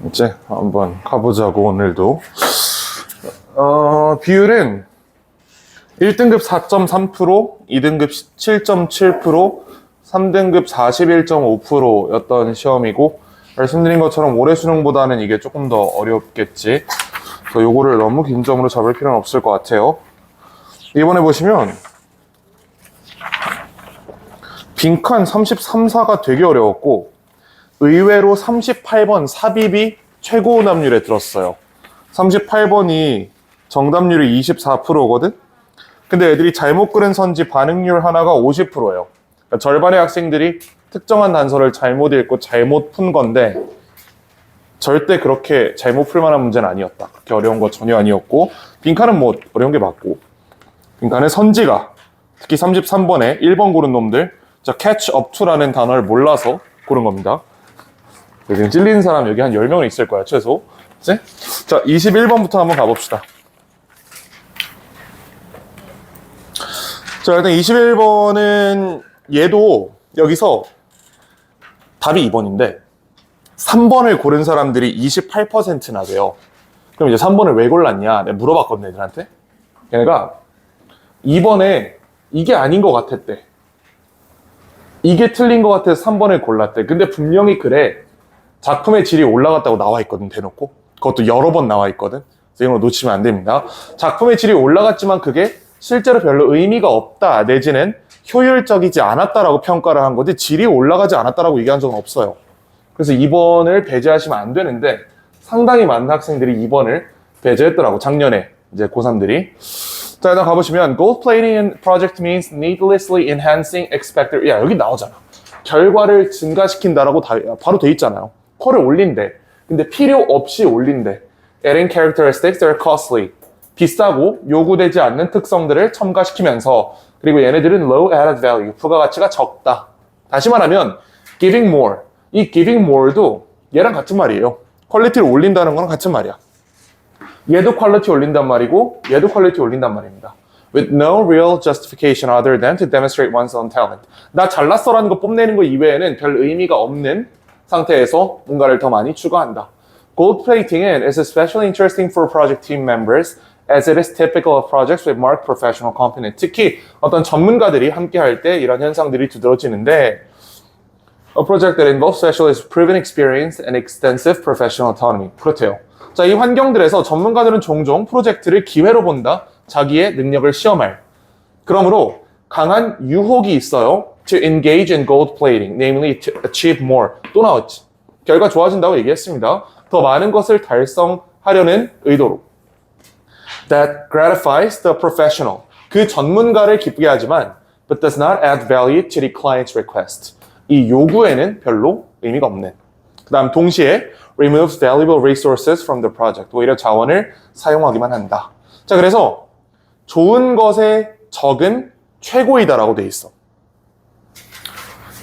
이제 한번 가보자고. 오늘도 비율은 1등급 4.3%, 2등급 7.7%, 3등급 41.5%였던 시험이고, 말씀드린 것처럼 올해 수능보다는 이게 조금 더 어렵겠지. 그래서 요거를 너무 긴 점으로 잡을 필요는 없을 것 같아요. 이번에 보시면 빈칸 33, 4가 되게 어려웠고, 의외로 38번 삽입이 최고 오답률에 들었어요. 38번이 정답률이 24%거든? 근데 애들이 잘못 그린 선지 반응률 하나가 50%예요. 그러니까 절반의 학생들이 특정한 단서를 잘못 읽고 잘못 푼 건데, 절대 그렇게 잘못 풀 만한 문제는 아니었다. 그렇게 어려운 거 전혀 아니었고, 빈칸은 뭐 어려운 게 맞고, 빈칸의 선지가 특히 33번에 1번 고른 놈들, 자, catch up to라는 단어를 몰라서 고른 겁니다. 지금 찔린 사람 여기 한 10명은 있을 거야, 최소. 그치? 자, 21번부터 한번 가봅시다. 자, 일단 21번은 얘도 여기서 답이 2번인데 3번을 고른 사람들이 28%나 돼요. 그럼 이제 3번을 왜 골랐냐? 내가 물어봤거든, 애들한테. 걔네가 2번에 이게 아닌 것 같았대. 이게 틀린 것 같아서 3번을 골랐대. 근데 분명히 그래. 작품의 질이 올라갔다고 나와 있거든, 대놓고. 그것도 여러 번 나와 있거든. 그래서 이런 거 놓치면 안 됩니다. 작품의 질이 올라갔지만 그게 실제로 별로 의미가 없다, 내지는 효율적이지 않았다라고 평가를 한 거지 질이 올라가지 않았다라고 얘기한 적은 없어요. 그래서 2번을 배제하시면 안 되는데 상당히 많은 학생들이 2번을 배제했더라고, 작년에 이제 고3들이. 자, 일단 가보시면 gold plating in project means needlessly enhancing expected. 야, 여기 나오잖아. 결과를 증가시킨다라고 바로 돼 있잖아요. 퀄을 올린대. 근데 필요 없이 올린대. adding characteristics that are costly. 비싸고 요구되지 않는 특성들을 첨가시키면서, 그리고 얘네들은 low added value. 부가가치가 적다. 다시 말하면 giving more. 이 giving more도 얘랑 같은 말이에요. 퀄리티를 올린다는 거랑 같은 말이야. 얘도 퀄리티 올린단 말이고 얘도 퀄리티 올린단 말입니다. With no real justification other than to demonstrate one's own talent. 나 잘났어라는 거 뽐내는 거 이외에는 별 의미가 없는 상태에서 뭔가를 더 많이 추가한다. Gold plating은 is especially interesting for project team members as it is typical of projects with marked professional competence. 특히 어떤 전문가들이 함께 할 때 이런 현상들이 두드러지는데, A project that involves specialists' proven experience and extensive professional autonomy. 그렇대요. 자, 이 환경들에서 전문가들은 종종 프로젝트를 기회로 본다. 자기의 능력을 시험할. 그러므로 강한 유혹이 있어요. To engage in gold plating, namely to achieve more. 또 나왔지. 결과 좋아진다고 얘기했습니다. 더 많은 것을 달성하려는 의도로. That gratifies the professional. 그 전문가를 기쁘게 하지만 but does not add value to the client's request. 이 요구에는 별로 의미가 없는. 그 다음 동시에 removes valuable resources from the project. 오히려 자원을 사용하기만 한다. 자, 그래서 좋은 것의 적은 최고이다라고 돼 있어.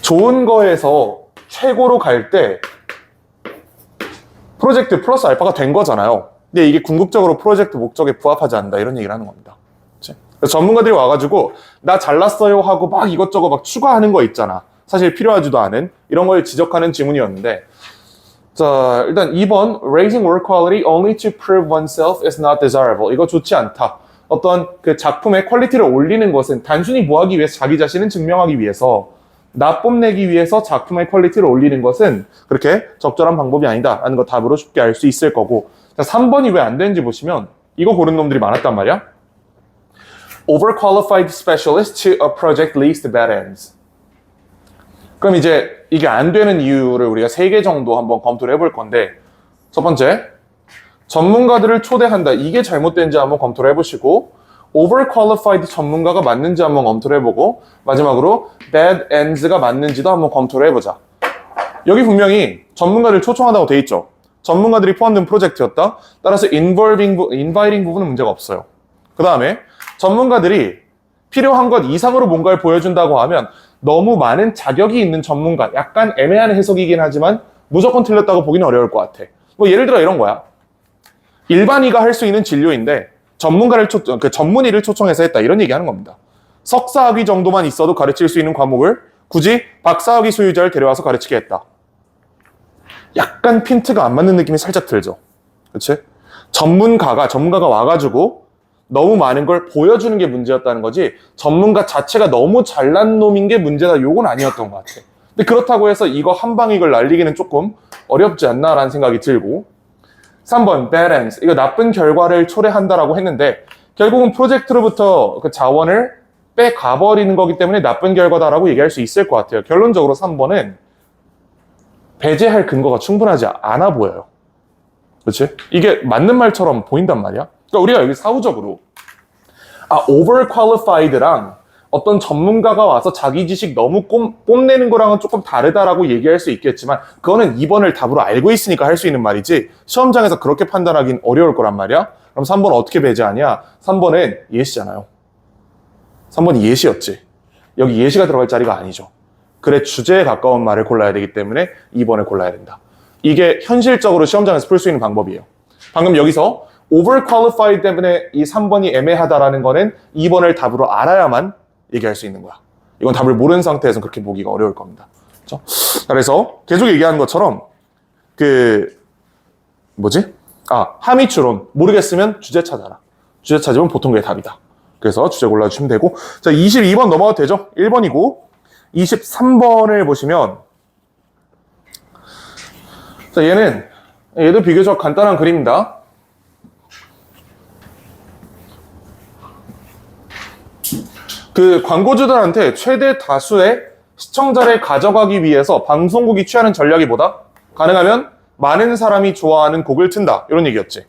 좋은 거에서 최고로 갈 때 프로젝트 플러스 알파가 된 거잖아요. 근데 이게 궁극적으로 프로젝트 목적에 부합하지 않는다, 이런 얘기를 하는 겁니다. 그래서 전문가들이 와가지고 나 잘났어요 하고 막 이것저것 막 추가하는 거 있잖아. 사실 필요하지도 않은 이런 걸 지적하는 지문이었는데, 자, 일단 2번 raising work quality only to prove oneself is not desirable. 이거 좋지 않다. 어떤 그 작품의 퀄리티를 올리는 것은 단순히 뭐 하기 위해서, 자기 자신을 증명하기 위해서, 나 뽐내기 위해서 작품의 퀄리티를 올리는 것은 그렇게 적절한 방법이 아니다 라는 거 답으로 쉽게 알 수 있을 거고. 자, 3번이 왜 안 되는지 보시면 이거 고른 놈들이 많았단 말이야. Overqualified specialist to a project leads to bad ends. 그럼 이제 이게 안 되는 이유를 우리가 3개 정도 한번 검토를 해볼 건데, 첫 번째, 전문가들을 초대한다. 이게 잘못된지 한번 검토를 해보시고, overqualified 전문가가 맞는지 한번 검토를 해보고, 마지막으로 bad ends가 맞는지도 한번 검토를 해보자. 여기 분명히 전문가를 초청한다고 돼 있죠. 전문가들이 포함된 프로젝트였다. 따라서 inviting 부분은 문제가 없어요. 그 다음에 전문가들이 필요한 것 이상으로 뭔가를 보여준다고 하면 너무 많은 자격이 있는 전문가, 약간 애매한 해석이긴 하지만 무조건 틀렸다고 보기는 어려울 것 같아. 뭐 예를 들어 이런 거야. 일반의가 할 수 있는 진료인데 전문가를 전문의를 초청해서 했다, 이런 얘기하는 겁니다. 석사학위 정도만 있어도 가르칠 수 있는 과목을 굳이 박사학위 소유자를 데려와서 가르치게 했다. 약간 핀트가 안 맞는 느낌이 살짝 들죠. 그치? 전문가가 와가지고 너무 많은 걸 보여주는 게 문제였다는 거지, 전문가 자체가 너무 잘난 놈인 게 문제다, 요건 아니었던 것 같아. 근데 그렇다고 해서 이거 한 방에 이걸 날리기는 조금 어렵지 않나라는 생각이 들고, 3번 bad ends, 이거 나쁜 결과를 초래한다라고 했는데 결국은 프로젝트로부터 그 자원을 빼가버리는 거기 때문에 나쁜 결과다라고 얘기할 수 있을 것 같아요. 결론적으로 3번은 배제할 근거가 충분하지 않아 보여요. 그렇지? 이게 맞는 말처럼 보인단 말이야. 그러니까 우리가 여기 사후적으로 overqualified랑 어떤 전문가가 와서 자기 지식 너무 뽐내는 거랑은 조금 다르다라고 얘기할 수 있겠지만, 그거는 2번을 답으로 알고 있으니까 할 수 있는 말이지 시험장에서 그렇게 판단하긴 어려울 거란 말이야. 그럼 3번 어떻게 배제하냐? 3번은 예시잖아요. 3번이 예시였지. 여기 예시가 들어갈 자리가 아니죠. 글의 주제에 가까운 말을 골라야 되기 때문에 2번을 골라야 된다. 이게 현실적으로 시험장에서 풀 수 있는 방법이에요. 방금 여기서 overqualified 때문에 이 3번이 애매하다라는 거는 2번을 답으로 알아야만 얘기할 수 있는 거야. 이건 답을 모르는 상태에서는 그렇게 보기가 어려울 겁니다. 그렇죠? 그래서 계속 얘기하는 것처럼 함의 추론 모르겠으면 주제 찾아라. 주제 찾으면 보통 그게 답이다. 그래서 주제 골라주시면 되고, 자 22번 넘어가도 되죠? 1번이고 23번을 보시면, 자 얘도 비교적 간단한 그림입니다. 그 광고주들한테 최대 다수의 시청자를 가져가기 위해서 방송국이 취하는 전략이 뭐다? 가능하면 많은 사람이 좋아하는 곡을 튼다, 이런 얘기였지.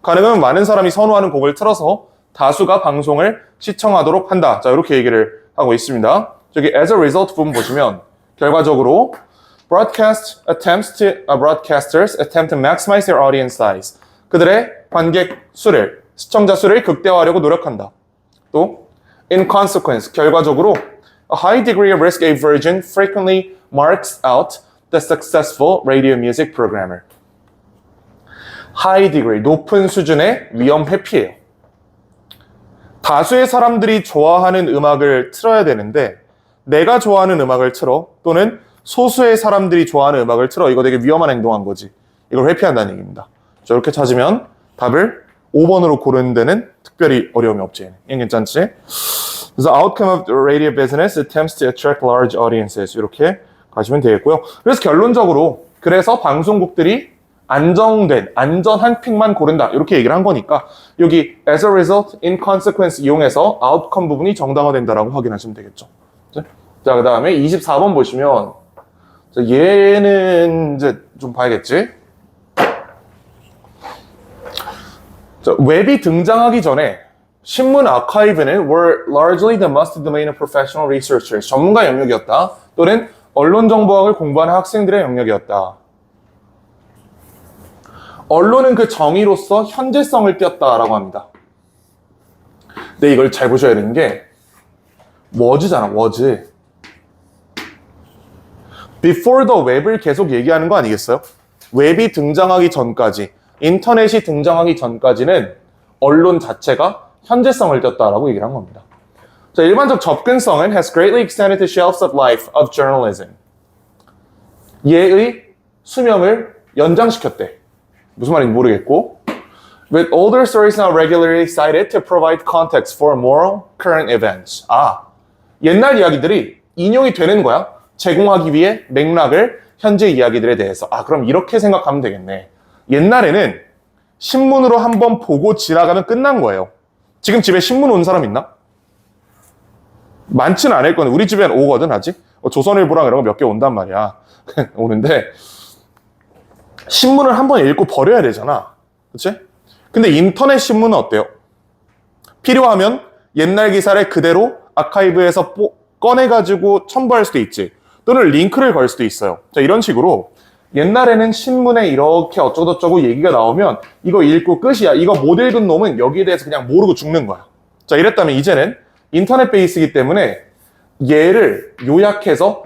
가능하면 많은 사람이 선호하는 곡을 틀어서 다수가 방송을 시청하도록 한다. 자, 이렇게 얘기를 하고 있습니다. 저기 as a result 부분 보시면 결과적으로 broadcasters attempt to maximize their audience size. 그들의 관객 수를, 시청자 수를 극대화하려고 노력한다. 또 in consequence, 결과적으로 a high degree of risk aversion frequently marks out the successful radio music programmer. high degree, 높은 수준의 위험 회피예요. 다수의 사람들이 좋아하는 음악을 틀어야 되는데 내가 좋아하는 음악을 틀어, 또는 소수의 사람들이 좋아하는 음악을 틀어. 이거 되게 위험한 행동한 거지. 이걸 회피한다는 얘기입니다. 자, 이렇게 찾으면 답을 5번으로 고르는 데는 특별히 어려움이 없지. 이건 괜찮지? 그래서 outcome of the radio business attempts to attract large audiences, 이렇게 가시면 되겠고요. 그래서 결론적으로 그래서 방송국들이 안전한 픽만 고른다, 이렇게 얘기를 한 거니까 여기 as a result, in consequence 이용해서 outcome 부분이 정당화된다라고 확인하시면 되겠죠. 자, 그 다음에 24번 보시면, 자, 얘는 이제 좀 봐야겠지. 자, 웹이 등장하기 전에 신문 아카이브는 were largely the must domain of professional researchers, 전문가 영역이었다, 또는 언론정보학을 공부하는 학생들의 영역이었다. 언론은 그 정의로서 현재성을 띄었다라고 합니다. 근데 이걸 잘 보셔야 되는 게 was잖아, was. before the web을 계속 얘기하는 거 아니겠어요? 웹이 등장하기 전까지, 인터넷이 등장하기 전까지는 언론 자체가 현재성을 띄었다라고 얘기를 한 겁니다. 자, 일반적 접근성은 has greatly extended the shelves of life of journalism. 얘의 수명을 연장시켰대. 무슨 말인지 모르겠고, with older stories now regularly cited to provide context for moral current events. 옛날 이야기들이 인용이 되는 거야. 제공하기 위해 맥락을, 현재 이야기들에 대해서. 그럼 이렇게 생각하면 되겠네. 옛날에는 신문으로 한번 보고 지나가면 끝난 거예요. 지금 집에 신문 온 사람 있나? 많지는 않을 건데, 우리 집엔 오거든, 아직. 조선일보랑 이런 거 몇 개 온단 말이야. 오는데, 신문을 한번 읽고 버려야 되잖아. 그치? 근데 인터넷 신문은 어때요? 필요하면 옛날 기사를 그대로 아카이브에서 꺼내가지고 첨부할 수도 있지. 또는 링크를 걸 수도 있어요. 자, 이런 식으로 옛날에는 신문에 이렇게 어쩌고저쩌고 얘기가 나오면 이거 읽고 끝이야. 이거 못 읽은 놈은 여기에 대해서 그냥 모르고 죽는 거야. 자, 이랬다면 이제는 인터넷 베이스이기 때문에 얘를 요약해서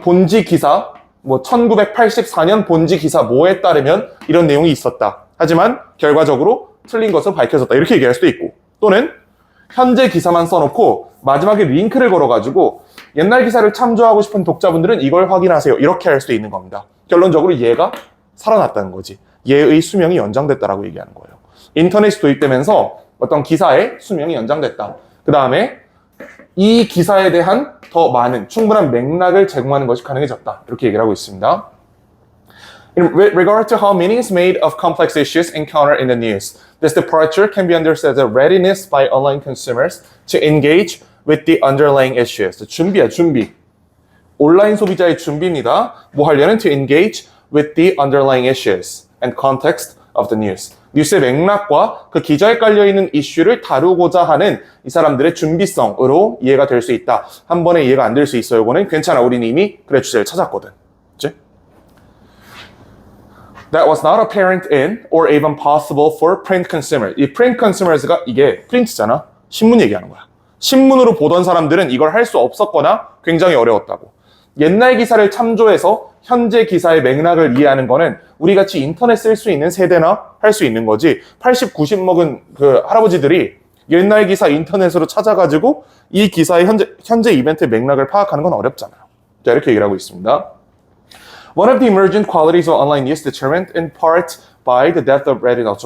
본지 기사, 1984년 본지 기사 뭐에 따르면 이런 내용이 있었다. 하지만 결과적으로 틀린 것을 밝혀졌다. 이렇게 얘기할 수도 있고, 또는 현재 기사만 써놓고 마지막에 링크를 걸어가지고 옛날 기사를 참조하고 싶은 독자분들은 이걸 확인하세요. 이렇게 할 수도 있는 겁니다. 결론적으로 얘가 살아났다는 거지. 얘의 수명이 연장됐다라고 얘기하는 거예요. 인터넷이 도입되면서 어떤 기사의 수명이 연장됐다. 그 다음에 이 기사에 대한 더 많은 충분한 맥락을 제공하는 것이 가능해졌다. 이렇게 얘기를 하고 있습니다. In regard to how meaning is made of complex issues encountered in the news, this departure can be understood as a readiness by online consumers to engage with the underlying issues. 준비야, 준비. 온라인 소비자의 준비입니다. 뭐 하려는 to engage with the underlying issues and context of the news. 뉴스의 맥락과 그 기저에 깔려있는 이슈를 다루고자 하는 이 사람들의 준비성으로 이해가 될 수 있다. 한 번에 이해가 안 될 수 있어요. 이거는 괜찮아. 우리는 이미 그래 주제를 찾았거든. 그치? That was not apparent in or even possible for print consumers. 이 print consumers가 이게 프린트잖아. 신문 얘기하는 거야. 신문으로 보던 사람들은 이걸 할 수 없었거나 굉장히 어려웠다고. 옛날 기사를 참조해서 현재 기사의 맥락을 이해하는 거는 우리 같이 인터넷 쓸 수 있는 세대나 할 수 있는 거지. 80, 90 먹은 그 할아버지들이 옛날 기사 인터넷으로 찾아가지고 이 기사의 현재 이벤트의 맥락을 파악하는 건 어렵잖아요. 자, 이렇게 얘기를 하고 있습니다. One of the emergent qualities of online news determined in part by the depth of readiness.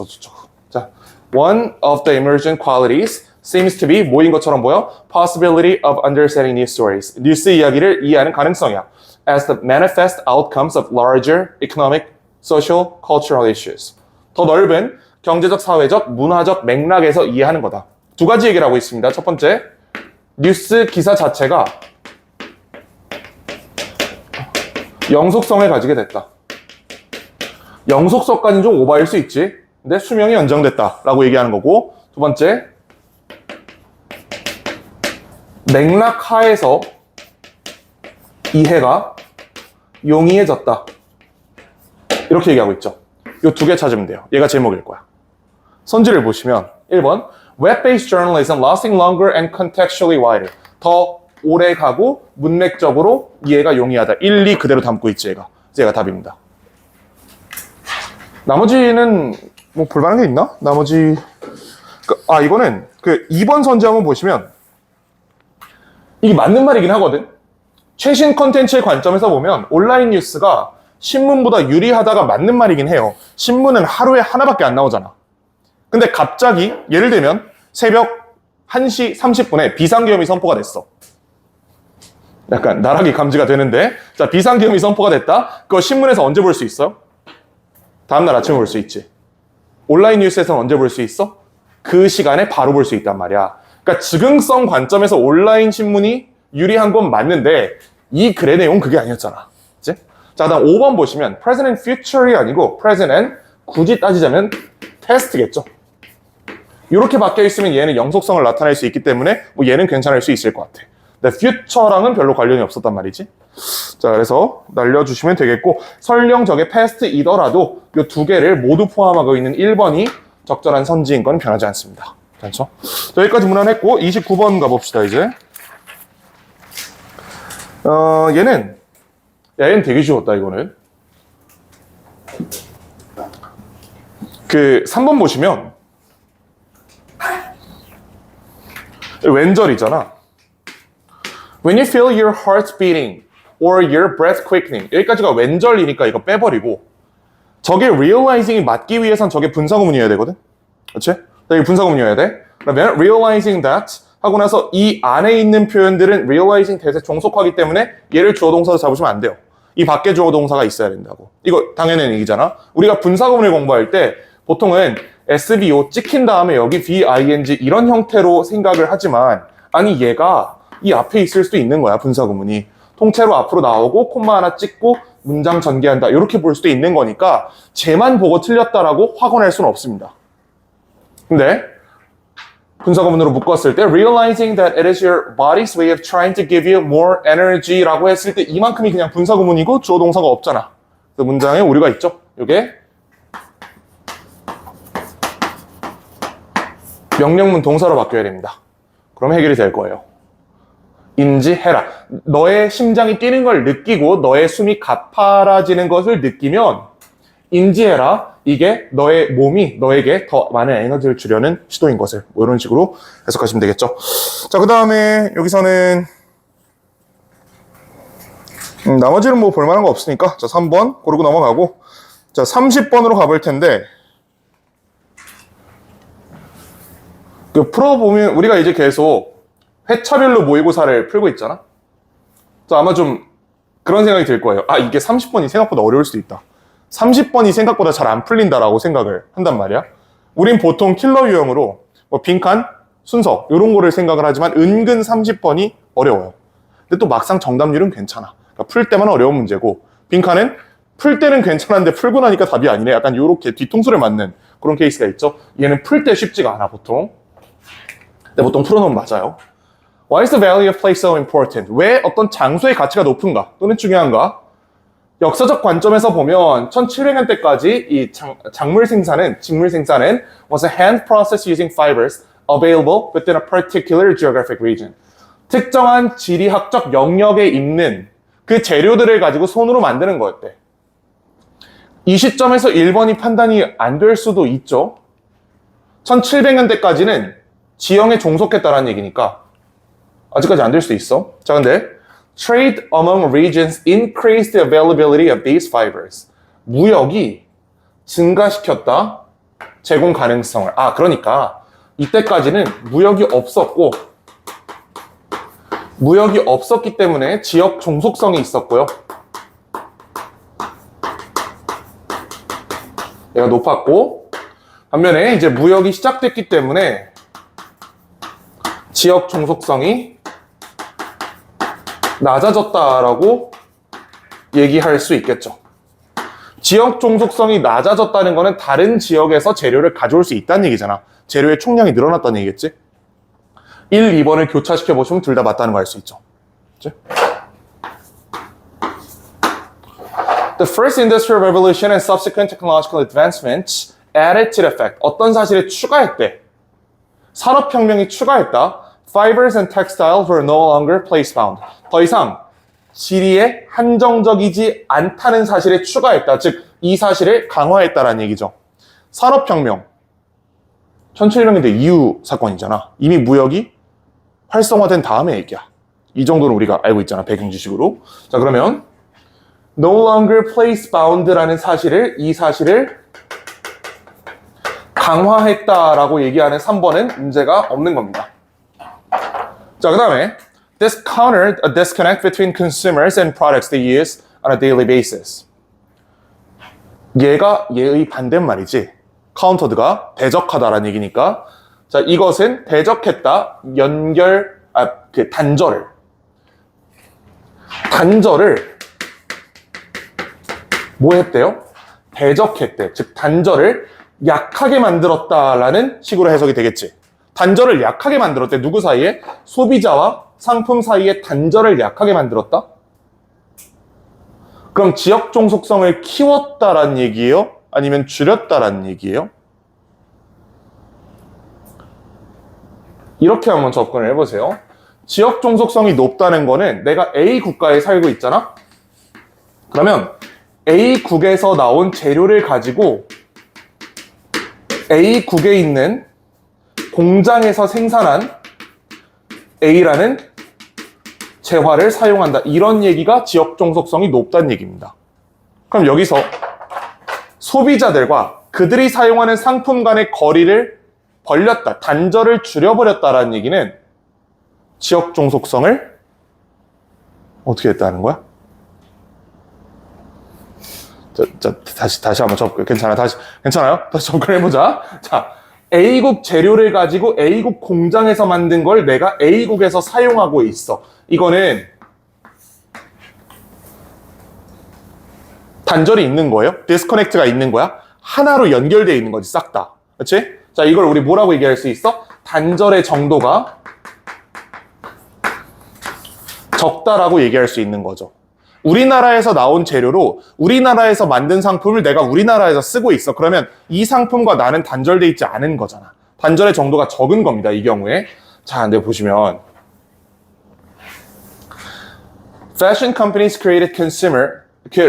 자, one of the emergent qualities seems to be 뭐인 것처럼 보여? Possibility of understanding news stories. 뉴스 이야기를 이해하는 가능성이야. As the manifest outcomes of larger economic, social, cultural issues. 더 넓은 경제적, 사회적, 문화적 맥락에서 이해하는 거다. 두 가지 얘기를 하고 있습니다. 첫 번째, 뉴스 기사 자체가 영속성을 가지게 됐다. 영속성까지는 좀 오버일 수 있지. 근데 수명이 연장됐다라고 얘기하는 거고, 두 번째, 맥락 하에서 이해가 용이해졌다. 이렇게 얘기하고 있죠. 이 두 개 찾으면 돼요. 얘가 제목일 거야. 선지를 보시면 1번 Web-based journalism lasting longer and contextually wider. 더 오래 가고 문맥적으로 이해가 용이하다. 1, 2 그대로 담고 있지 얘가. 얘가 답입니다. 나머지는 뭐 볼만한 게 있나? 나머지 이거는 그 2번 선지 한번 보시면 이게 맞는 말이긴 하거든. 최신 컨텐츠의 관점에서 보면 온라인 뉴스가 신문보다 유리하다가 맞는 말이긴 해요. 신문은 하루에 하나밖에 안 나오잖아. 근데 갑자기 예를 들면 새벽 1시 30분에 비상계엄이 선포가 됐어. 약간 나락이 감지가 되는데, 자, 비상계엄이 선포가 됐다. 그거 신문에서 언제 볼 수 있어요? 다음날 아침에 볼 수 있지. 온라인 뉴스에서는 언제 볼 수 있어? 그 시간에 바로 볼 수 있단 말이야. 그러니까 즉흥성 관점에서 온라인 신문이 유리한 건 맞는데 이 글의 내용은 그게 아니었잖아. 그치? 자, 다음 5번 보시면 present and future이 아니고 present and 굳이 따지자면 past겠죠. 이렇게 바뀌어 있으면 얘는 영속성을 나타낼 수 있기 때문에 뭐 얘는 괜찮을 수 있을 것 같아. 근데 future랑은 별로 관련이 없었단 말이지. 자, 그래서 날려주시면 되겠고, 설령 저게 past이더라도 이 두 개를 모두 포함하고 있는 1번이 적절한 선지인 건 변하지 않습니다. 그렇죠? 자, 여기까지 무난했고 29번 가봅시다. 이제 얘는 되게 쉬웠다. 이거는 그 3번 보시면 왼절이잖아. When you feel your heart beating or your breath quickening. 여기까지가 왼절이니까 이거 빼버리고, 저게 realizing이 맞기 위해선 저게 분사구문이어야 되거든. 그렇지? 여기 분사구문이어야 돼. 그러면 realizing that 하고 나서 이 안에 있는 표현들은 realizing that에 종속하기 때문에 얘를 주어 동사로 잡으시면 안 돼요. 이 밖에 주어 동사가 있어야 된다고. 이거 당연한 얘기잖아. 우리가 분사구문을 공부할 때 보통은 SVO 찍힌 다음에 여기 VING 이런 형태로 생각을 하지만, 아니 얘가 이 앞에 있을 수도 있는 거야. 분사구문이 통째로 앞으로 나오고 콤마 하나 찍고 문장 전개한다. 이렇게 볼 수도 있는 거니까 쟤만 보고 틀렸다라고 확언할 수는 없습니다. 근데 분사구문으로 묶었을 때 realizing that it is your body's way of trying to give you more energy라고 했을 때 이만큼이 그냥 분사구문이고 주어 동사가 없잖아. 그래서 문장에 오류가 있죠. 이게 명령문 동사로 바뀌어야 됩니다. 그럼 해결이 될 거예요. 인지해라. 너의 심장이 뛰는 걸 느끼고 너의 숨이 가파라지는 것을 느끼면 인지해라. 이게 너의 몸이 너에게 더 많은 에너지를 주려는 시도인 것을, 뭐 이런 식으로 해석하시면 되겠죠. 자, 그 다음에 여기서는 나머지는 뭐 볼만한 거 없으니까 자 3번 고르고 넘어가고 자 30번으로 가볼 텐데 그 풀어보면 우리가 이제 계속 회차별로 모의고사를 풀고 있잖아. 자 아마 좀 그런 생각이 들 거예요. 아 이게 30번이 생각보다 어려울 수도 있다. 30번이 생각보다 잘 안 풀린다라고 생각을 한단 말이야. 우린 보통 킬러 유형으로 뭐 빈칸, 순서 이런 거를 생각을 하지만 은근 30번이 어려워요. 근데 또 막상 정답률은 괜찮아. 그러니까 풀 때만 어려운 문제고 빈칸은 풀 때는 괜찮은데 풀고 나니까 답이 아니네. 약간 요렇게 뒤통수를 맞는 그런 케이스가 있죠. 얘는 풀 때 쉽지가 않아 보통. 근데 보통 풀어놓으면 맞아요. Why is the value of place so important? 왜 어떤 장소의 가치가 높은가 또는 중요한가? 역사적 관점에서 보면 1700년대까지 이 직물 생산은 was a hand process using fibers available within a particular geographic region. 특정한 지리학적 영역에 있는 그 재료들을 가지고 손으로 만드는 거였대. 이 시점에서 1번이 판단이 안 될 수도 있죠. 1700년대까지는 지형에 종속했다라는 얘기니까 아직까지 안 될 수도 있어. 자, 근데 Trade among regions increased the availability of these fibers. 무역이 증가시켰다. 제공 가능성을. 아, 그러니까 이때까지는 무역이 없었기 때문에 지역 종속성이 있었고요. 얘가 높았고 반면에 이제 무역이 시작됐기 때문에 지역 종속성이 낮아졌다라고 얘기할 수 있겠죠. 지역 종속성이 낮아졌다는 거는 다른 지역에서 재료를 가져올 수 있다는 얘기잖아. 재료의 총량이 늘어났다는 얘기겠지? 1, 2번을 교차시켜 보시면 둘 다 맞다는 거 알 수 있죠. 그치? The first industrial revolution and subsequent technological advancements added to the fact. 어떤 사실에 추가했대. 산업혁명이 추가했다. Fibers and textiles were no longer place-bound. 더 이상 지리에 한정적이지 않다는 사실에 추가했다. 즉, 이 사실을 강화했다라는 얘기죠. 산업혁명. 1700년대 이후 사건이잖아. 이미 무역이 활성화된 다음의 얘기야. 이 정도는 우리가 알고 있잖아. 배경 지식으로. 자, 그러면 no longer place-bound라는 이 사실을 강화했다라고 얘기하는 3번은 문제가 없는 겁니다. 자, 그 다음에 This countered a disconnect between consumers and products they use on a daily basis. 얘가 얘의 반대말이지. countered가 대적하다라는 얘기니까. 자, 이것은 대적했다. 단절을 뭐 했대요? 대적했대. 즉, 단절을 약하게 만들었다라는 식으로 해석이 되겠지. 단절을 약하게 만들었대. 누구 사이에? 소비자와 상품 사이에 단절을 약하게 만들었다? 그럼 지역 종속성을 키웠다라는 얘기예요? 아니면 줄였다라는 얘기예요? 이렇게 한번 접근을 해보세요. 지역 종속성이 높다는 거는 내가 A 국가에 살고 있잖아? 그러면 A 국에서 나온 재료를 가지고 A 국에 있는 공장에서 생산한 A라는 재화를 사용한다. 이런 얘기가 지역 종속성이 높다는 얘기입니다. 그럼 여기서 소비자들과 그들이 사용하는 상품 간의 거리를 벌렸다. 단절을 줄여버렸다라는 얘기는 지역 종속성을 어떻게 했다는 거야? 다시 한번 접근. 괜찮아요? 다시 접근해보자. 자, A국 재료를 가지고 A국 공장에서 만든 걸 내가 A국에서 사용하고 있어. 이거는 단절이 있는 거예요. 디스커넥트가 있는 거야. 하나로 연결되어 있는 거지, 싹 다. 그렇지? 자, 이걸 우리 뭐라고 얘기할 수 있어? 단절의 정도가 적다라고 얘기할 수 있는 거죠. 우리나라에서 나온 재료로 우리나라에서 만든 상품을 내가 우리나라에서 쓰고 있어. 그러면 이 상품과 나는 단절돼 있지 않은 거잖아. 단절의 정도가 적은 겁니다. 이 경우에. 자, 근데 보시면 Fashion companies could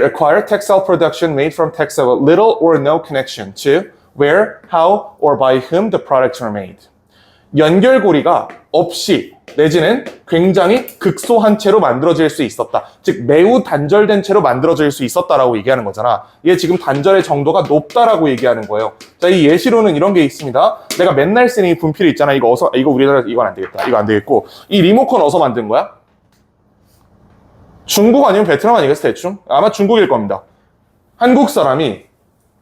acquire textile production made from textile with little or no connection to where, how, or by whom the products were made. 연결고리가 없이 내지는 굉장히 극소한 채로 만들어질 수 있었다. 즉 매우 단절된 채로 만들어질 수 있었다라고 얘기하는 거잖아. 이게 지금 단절의 정도가 높다라고 얘기하는 거예요. 자, 이 예시로는 이런 게 있습니다. 내가 맨날 쓰는 이 분필 있잖아. 이거 우리나라 이건 안 되겠다. 이거 안 되겠고, 이 리모컨 어디서 만든 거야? 중국 아니면 베트남 아니겠어 대충? 아마 중국일 겁니다. 한국 사람이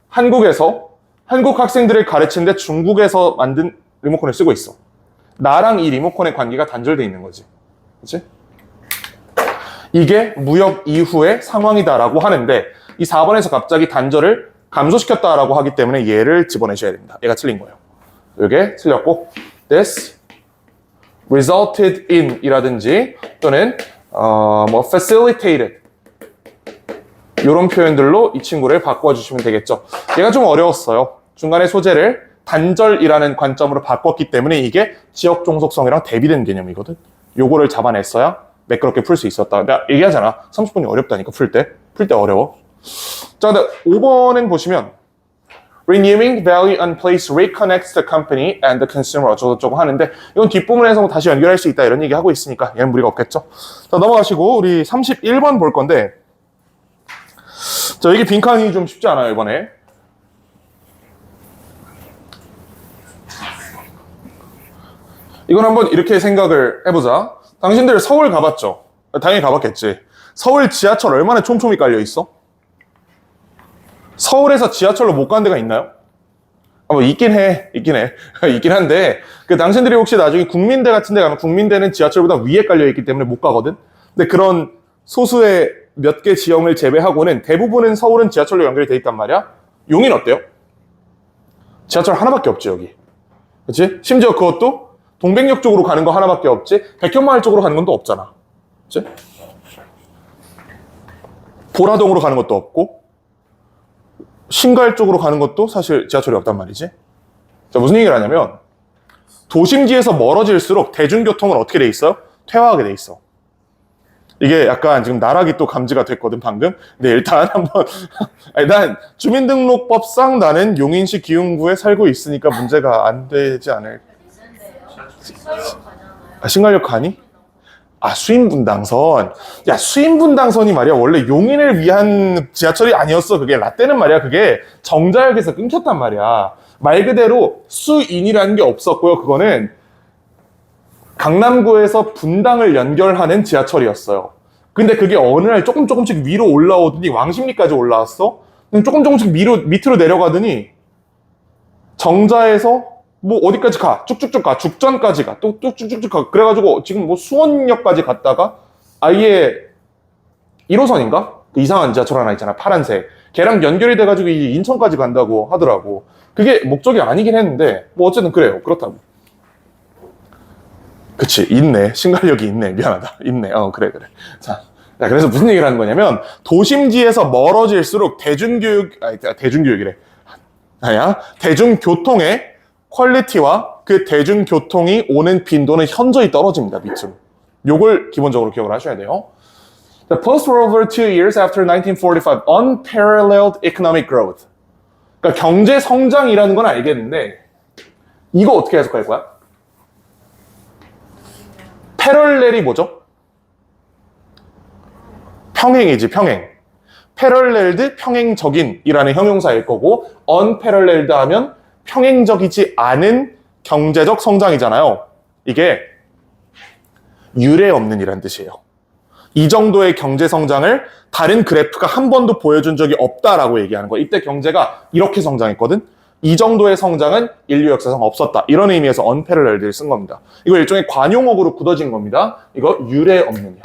한국에서 한국 학생들을 가르치는데 중국에서 만든 리모컨을 쓰고 있어. 나랑 이 리모컨의 관계가 단절돼 있는 거지. 그치? 이게 무역 이후의 상황이다라고 하는데 이 4번에서 갑자기 단절을 감소시켰다라고 하기 때문에 얘를 집어내셔야 됩니다. 얘가 틀린 거예요. 이게 틀렸고 this resulted in 이라든지 또는 facilitated 이런 표현들로 이 친구를 바꿔주시면 되겠죠. 얘가 좀 어려웠어요. 중간에 소재를 단절이라는 관점으로 바꿨기 때문에 이게 지역 종속성이랑 대비된 개념이거든. 요거를 잡아냈어야 매끄럽게 풀 수 있었다. 내가 얘기하잖아. 30분이 어렵다니까 풀 때 어려워. 자, 근데 5번은 보시면 renewing value on place reconnects the company and the consumer 어쩌고저쩌고 하는데 이건 뒷부분에서 뭐 다시 연결할 수 있다 이런 얘기 하고 있으니까 얘는 무리가 없겠죠. 자, 넘어가시고 우리 31번 볼 건데 자, 이게 빈칸이 좀 쉽지 않아요 이번에. 이건 한번 이렇게 생각을 해보자. 당신들 서울 가봤죠? 당연히 가봤겠지. 서울 지하철 얼마나 촘촘히 깔려 있어? 서울에서 지하철로 못 가는 데가 있나요? 뭐 있긴 해. 있긴 한데 그 당신들이 혹시 나중에 국민대 같은 데 가면 국민대는 지하철보다 위에 깔려 있기 때문에 못 가거든. 근데 그런 소수의 몇 개 지형을 제외하고는 대부분은 서울은 지하철로 연결이 돼 있단 말이야. 용인 어때요? 지하철 하나밖에 없지 여기. 그렇지? 심지어 그것도 동백역 쪽으로 가는 거 하나밖에 없지 백현마을 쪽으로 가는 건 또 없잖아. 그치? 보라동으로 가는 것도 없고 신갈 쪽으로 가는 것도 사실 지하철이 없단 말이지. 자, 무슨 얘기를 하냐면 도심지에서 멀어질수록 대중교통은 어떻게 돼 있어요? 퇴화하게 돼 있어. 이게 약간 지금 나락이 또 감지가 됐거든 방금. 근데 일단 한번 일단 주민등록법상 나는 용인시 기흥구에 살고 있으니까 문제가 안 되지 않을까. 신갈역 가니? 아, 수인분당선. 야, 수인분당선이 말이야 원래 용인을 위한 지하철이 아니었어. 그게 라떼는 말이야 그게 정자역에서 끊겼단 말이야. 말 그대로 수인이라는 게 없었고요. 그거는 강남구에서 분당을 연결하는 지하철이었어요. 근데 그게 어느 날 조금씩 위로 올라오더니 왕십리까지 올라왔어. 조금씩 밑으로 내려가더니 정자에서 뭐 어디까지 가? 쭉쭉쭉 가. 죽전까지 가. 또 쭉쭉쭉 가. 그래가지고 지금 뭐 수원역까지 갔다가 아예 1호선인가? 그 이상한 지하철 하나 있잖아. 파란색. 걔랑 연결이 돼가지고 이제 인천까지 간다고 하더라고. 그게 목적이 아니긴 했는데 뭐 어쨌든 그래요. 그렇다고. 그치. 있네. 신갈역이 있네. 미안하다. 있네. 그래. 자, 그래서 무슨 얘기를 하는 거냐면 도심지에서 멀어질수록 대중교통의 퀄리티와 그 대중교통이 오는 빈도는 현저히 떨어집니다. 밑으로. 요걸 기본적으로 기억을 하셔야 돼요. The post-World War II years after 1945, unparalleled economic growth. 그러니까 경제 성장이라는 건 알겠는데 이거 어떻게 해석할 거야? 패럴렐이 뭐죠? 평행이지, 평행. 패럴렐드, 평행적인이라는 형용사일 거고 unparalleled 하면 평행적이지 않은 경제적 성장이잖아요. 이게 유례 없는 이란 뜻이에요. 이 정도의 경제 성장을 다른 그래프가 한 번도 보여준 적이 없다라고 얘기하는 거예요. 이때 경제가 이렇게 성장했거든. 이 정도의 성장은 인류 역사상 없었다. 이런 의미에서 unparalleled를 쓴 겁니다. 이거 일종의 관용어구로 굳어진 겁니다. 이거 유례 없느냐.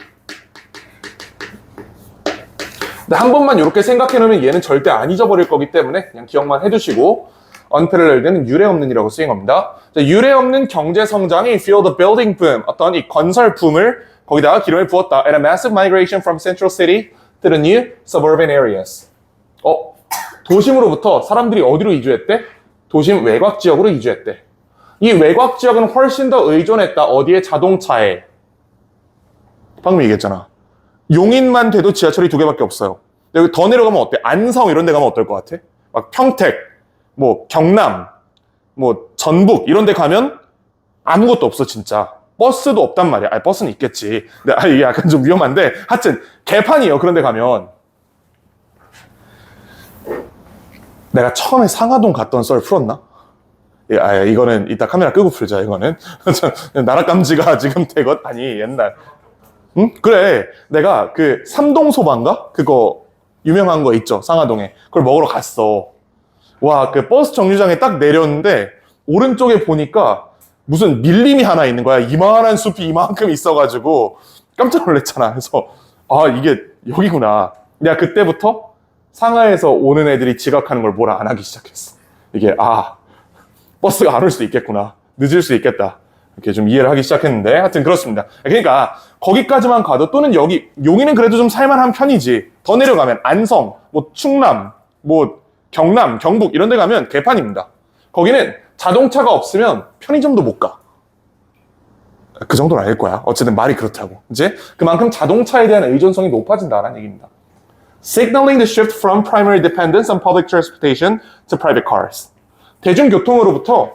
근데 한 번만 이렇게 생각해 놓으면 얘는 절대 안 잊어버릴 거기 때문에 그냥 기억만 해두시고 unparalleled는 유례 없는 이라고 쓰인 겁니다. 자, 유례 없는 경제 성장이 fueled the building boom, 어떤 이 건설 붐을 거기다가 기름을 부었다. And a massive migration from central city to the new suburban areas. 도심으로부터 사람들이 어디로 이주했대? 도심 외곽 지역으로 이주했대. 이 외곽 지역은 훨씬 더 의존했다. 어디에? 자동차에. 방금 얘기했잖아. 용인만 돼도 지하철이 2개밖에 없어요. 여기 더 내려가면 어때? 안성 이런 데 가면 어떨 것 같아? 막 평택, 뭐 경남, 뭐 전북 이런 데 가면 아무것도 없어, 진짜. 버스도 없단 말이야. 아니, 버스는 있겠지. 근데 이게 약간 좀 위험한데, 하여튼, 개판이에요. 그런 데 가면. 내가 처음에 상하동 갔던 썰 풀었나? 이거는 이따 카메라 끄고 풀자, 이거는. 나락감지가 지금 되건? 아니, 옛날. 응? 그래. 내가 그 삼동소바인가? 그거 유명한 거 있죠. 상하동에. 그걸 먹으러 갔어. 와, 그 버스 정류장에 딱 내렸는데, 오른쪽에 보니까 무슨 밀림이 하나 있는 거야. 이만한 숲이 이만큼 있어가지고 깜짝 놀랐잖아. 그래서 아, 이게 여기구나. 내가 그때부터 상하에서 오는 애들이 지각하는 걸 뭐라 안 하기 시작했어. 이게 버스가 안 올 수 있겠구나. 늦을 수 있겠다. 이렇게 좀 이해를 하기 시작했는데 하여튼 그렇습니다. 그러니까 거기까지만 가도 또는 용인은 그래도 좀 살만한 편이지. 더 내려가면 안성, 뭐 충남, 뭐 경남, 경북 이런 데 가면 개판입니다. 거기는 자동차가 없으면 편의점도 못 가. 그 정도는 아닐 거야. 어쨌든 말이 그렇다고. 이제 그만큼 자동차에 대한 의존성이 높아진다는 얘기입니다. Signaling the shift from primary dependence on public transportation to private cars. 대중교통으로부터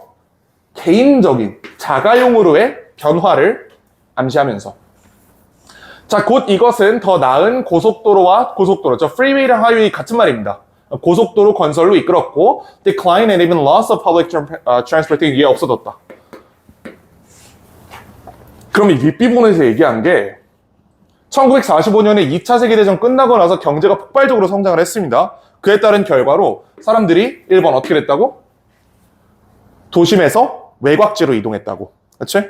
개인적인 자가용으로의 변화를 암시하면서. 자, 곧 이것은 더 나은 고속도로와 고속도로, freeway랑 highway 같은 말입니다. 고속도로 건설로 이끌었고 decline and even loss of public transportation 이게 없어졌다. 그럼 이 윗부분에서 얘기한 게 1945년에 2차 세계대전 끝나고 나서 경제가 폭발적으로 성장을 했습니다. 그에 따른 결과로 사람들이 1번 어떻게 됐다고? 도심에서 외곽지로 이동했다고. 그렇지?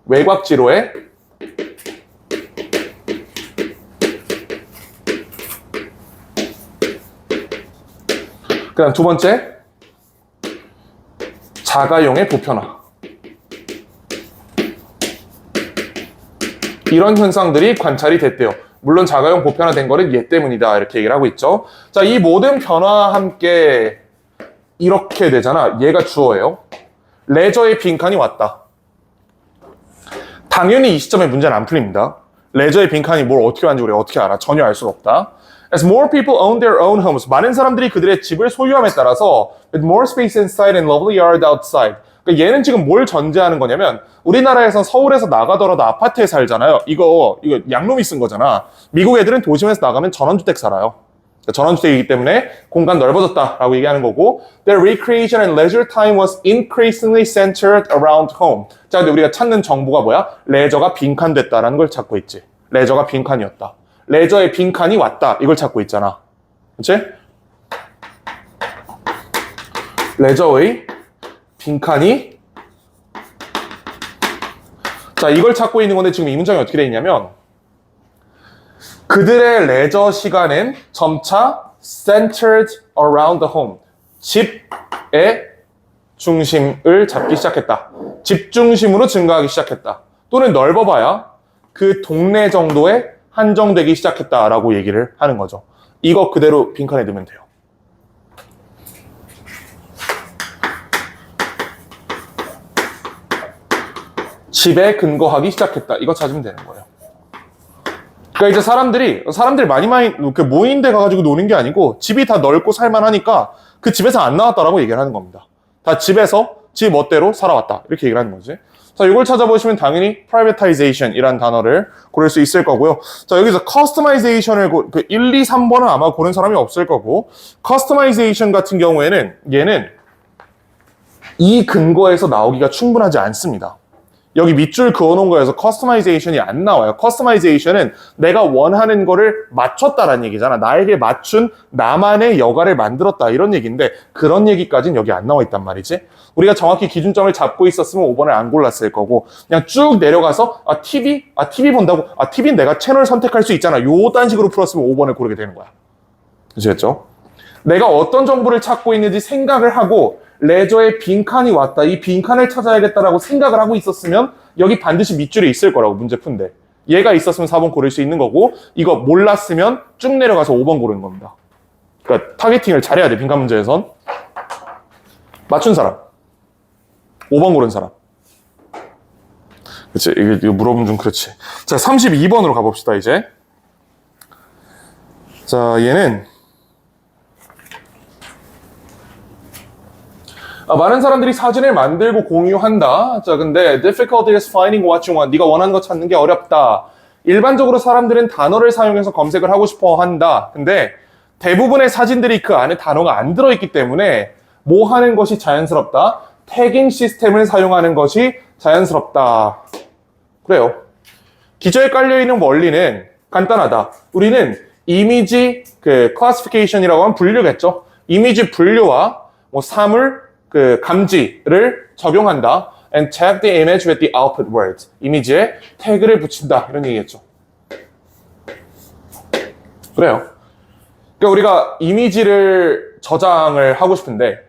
외곽지로에 그 다음 두 번째, 자가용의 보편화. 이런 현상들이 관찰이 됐대요. 물론 자가용 보편화된 거는 얘 때문이다 이렇게 얘기를 하고 있죠. 자, 이 모든 변화와 함께 이렇게 되잖아. 얘가 주어예요. 레저의 빈칸이 왔다. 당연히 이 시점에 문제는 안 풀립니다. 레저의 빈칸이 뭘 어떻게 하는지 우리가 어떻게 알아? 전혀 알 수가 없다. As more people own their own homes, 많은 사람들이 그들의 집을 소유함에 따라서 with more space inside and lovely yard outside. 그러니까 얘는 지금 뭘 전제하는 거냐면 우리나라에선 서울에서 나가더라도 아파트에 살잖아요. 이거 양놈이 쓴 거잖아. 미국 애들은 도심에서 나가면 전원주택 살아요. 그러니까 전원주택이기 때문에 공간 넓어졌다라고 얘기하는 거고 Their recreation and leisure time was increasingly centered around home. 자, 근데 우리가 찾는 정보가 뭐야? 레저가 빈칸됐다라는 걸 찾고 있지. 레저가 빈칸이었다. 레저의 빈칸이 왔다. 이걸 찾고 있잖아. 그치? 레저의 빈칸이 자, 이걸 찾고 있는 건데 지금 이 문장이 어떻게 돼 있냐면 그들의 레저 시간은 점차 centered around the home. 집의 중심을 잡기 시작했다. 집 중심으로 증가하기 시작했다. 또는 넓어봐야 그 동네 정도에 한정되기 시작했다라고 얘기를 하는 거죠. 이거 그대로 빈칸에 넣으면 돼요. 집에 근거하기 시작했다. 이거 찾으면 되는 거예요. 그러니까 이제 사람들이 많이 모인 데 가가지고 노는 게 아니고 집이 다 넓고 살만하니까 그 집에서 안 나왔다라고 얘기를 하는 겁니다. 다 집에서 지 멋대로 살아왔다. 이렇게 얘기를 하는 거지. 자, 이걸 찾아보시면 당연히 privatization 이란 단어를 고를 수 있을 거고요. 자, 여기서 customization을 1, 2, 3번은 아마 고른 사람이 없을 거고 customization 같은 경우에는 얘는 이 근거에서 나오기가 충분하지 않습니다. 여기 밑줄 그어놓은 거에서 커스터마이제이션이 안 나와요. 커스터마이제이션은 내가 원하는 거를 맞췄다라는 얘기잖아. 나에게 맞춘 나만의 여가를 만들었다 이런 얘기인데 그런 얘기까지는 여기 안 나와 있단 말이지. 우리가 정확히 기준점을 잡고 있었으면 5번을 안 골랐을 거고 그냥 쭉 내려가서 TV 본다고? TV는 내가 채널 선택할 수 있잖아. 요딴 식으로 풀었으면 5번을 고르게 되는 거야. 아시겠죠? 내가 어떤 정보를 찾고 있는지 생각을 하고 레저의 빈칸이 왔다. 이 빈칸을 찾아야겠다라고 생각을 하고 있었으면 여기 반드시 밑줄에 있을 거라고 문제 푼데 얘가 있었으면 4번 고를 수 있는 거고 이거 몰랐으면 쭉 내려가서 5번 고르는 겁니다. 그러니까 타겟팅을 잘해야 돼. 빈칸 문제에선. 맞춘 사람 5번 고른 사람. 그치? 이거 물어보면 좀 그렇지. 자, 32번으로 가봅시다 이제. 자, 얘는 많은 사람들이 사진을 만들고 공유한다. 자, 근데 difficulty is finding what you want. 네가 원하는 거 찾는 게 어렵다. 일반적으로 사람들은 단어를 사용해서 검색을 하고 싶어 한다. 근데 대부분의 사진들이 그 안에 단어가 안 들어있기 때문에 뭐 하는 것이 자연스럽다? 태깅 시스템을 사용하는 것이 자연스럽다. 그래요. 기저에 깔려있는 원리는 간단하다. 우리는 이미지 클래시피케이션이라고 하면 분류겠죠. 이미지 분류와 사물 감지를 적용한다. And tag the image with the output words. 이미지에 태그를 붙인다. 이런 얘기겠죠. 그래요. 그러니까 우리가 이미지를 저장을 하고 싶은데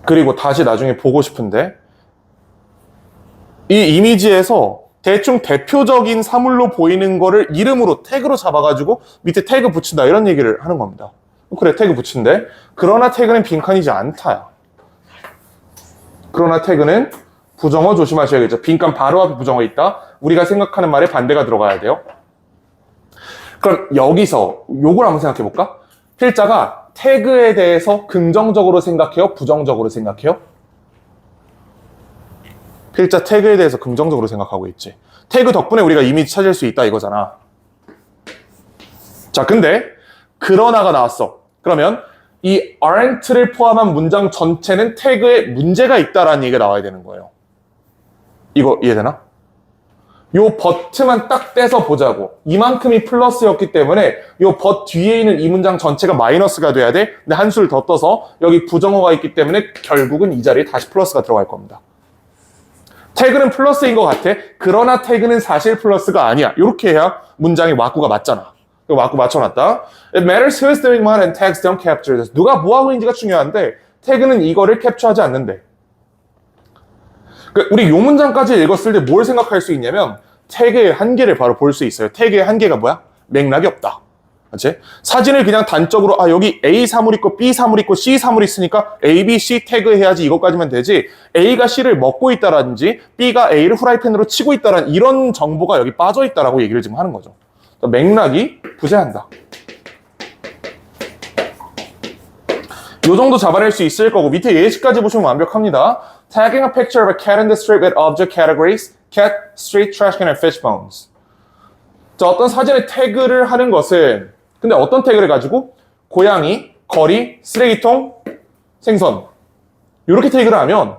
그리고 다시 나중에 보고 싶은데 이 이미지에서 대충 대표적인 사물로 보이는 거를 이름으로 태그로 잡아가지고 밑에 태그 붙인다 이런 얘기를 하는 겁니다. 그래 태그 붙인대. 그러나 태그는 빈칸이지 않다야. 그러나 태그는 부정어 조심하셔야겠죠. 빈칸 바로 앞에 부정어 있다. 우리가 생각하는 말에 반대가 들어가야 돼요. 그럼 여기서 요걸 한번 생각해 볼까? 필자가 태그에 대해서 긍정적으로 생각해요? 부정적으로 생각해요? 필자 태그에 대해서 긍정적으로 생각하고 있지. 태그 덕분에 우리가 이미지 찾을 수 있다 이거잖아. 자, 근데 그러나가 나왔어. 그러면 이 aren't를 포함한 문장 전체는 태그에 문제가 있다라는 얘기가 나와야 되는 거예요. 이거 이해되나? 요 but만 딱 떼서 보자고. 이만큼이 플러스였기 때문에 요 but 뒤에 있는 이 문장 전체가 마이너스가 돼야 돼. 근데 한 수를 더 떠서 여기 부정어가 있기 때문에 결국은 이 자리에 다시 플러스가 들어갈 겁니다. 태그는 플러스인 것 같아. 그러나 태그는 사실 플러스가 아니야. 이렇게 해야 문장의 와꾸가 맞잖아. 와꾸 맞춰놨다. It matters who is doing what and tags don't capture this. 누가 뭐하고 있는지가 중요한데 태그는 이거를 캡처하지 않는데. 우리 요 문장까지 읽었을 때 뭘 생각할 수 있냐면 태그의 한계를 바로 볼 수 있어요. 태그의 한계가 뭐야? 맥락이 없다. 그치? 사진을 그냥 단적으로 여기 A 사물 있고 B 사물 있고 C 사물 있으니까 A, B, C 태그 해야지 이것까지만 되지 A가 C를 먹고 있다라든지 B가 A를 후라이팬으로 치고 있다라는 이런 정보가 여기 빠져 있다라고 얘기를 지금 하는 거죠. 맥락이 부재한다. 요 정도 잡아낼 수 있을 거고 밑에 예시까지 보시면 완벽합니다. Tagging a picture of a cat in the street with object categories cat, street, trash can, and fish bones. 자, 어떤 사진에 태그를 하는 것은 근데 어떤 태그를 가지고 고양이, 거리, 쓰레기통, 생선 이렇게 태그를 하면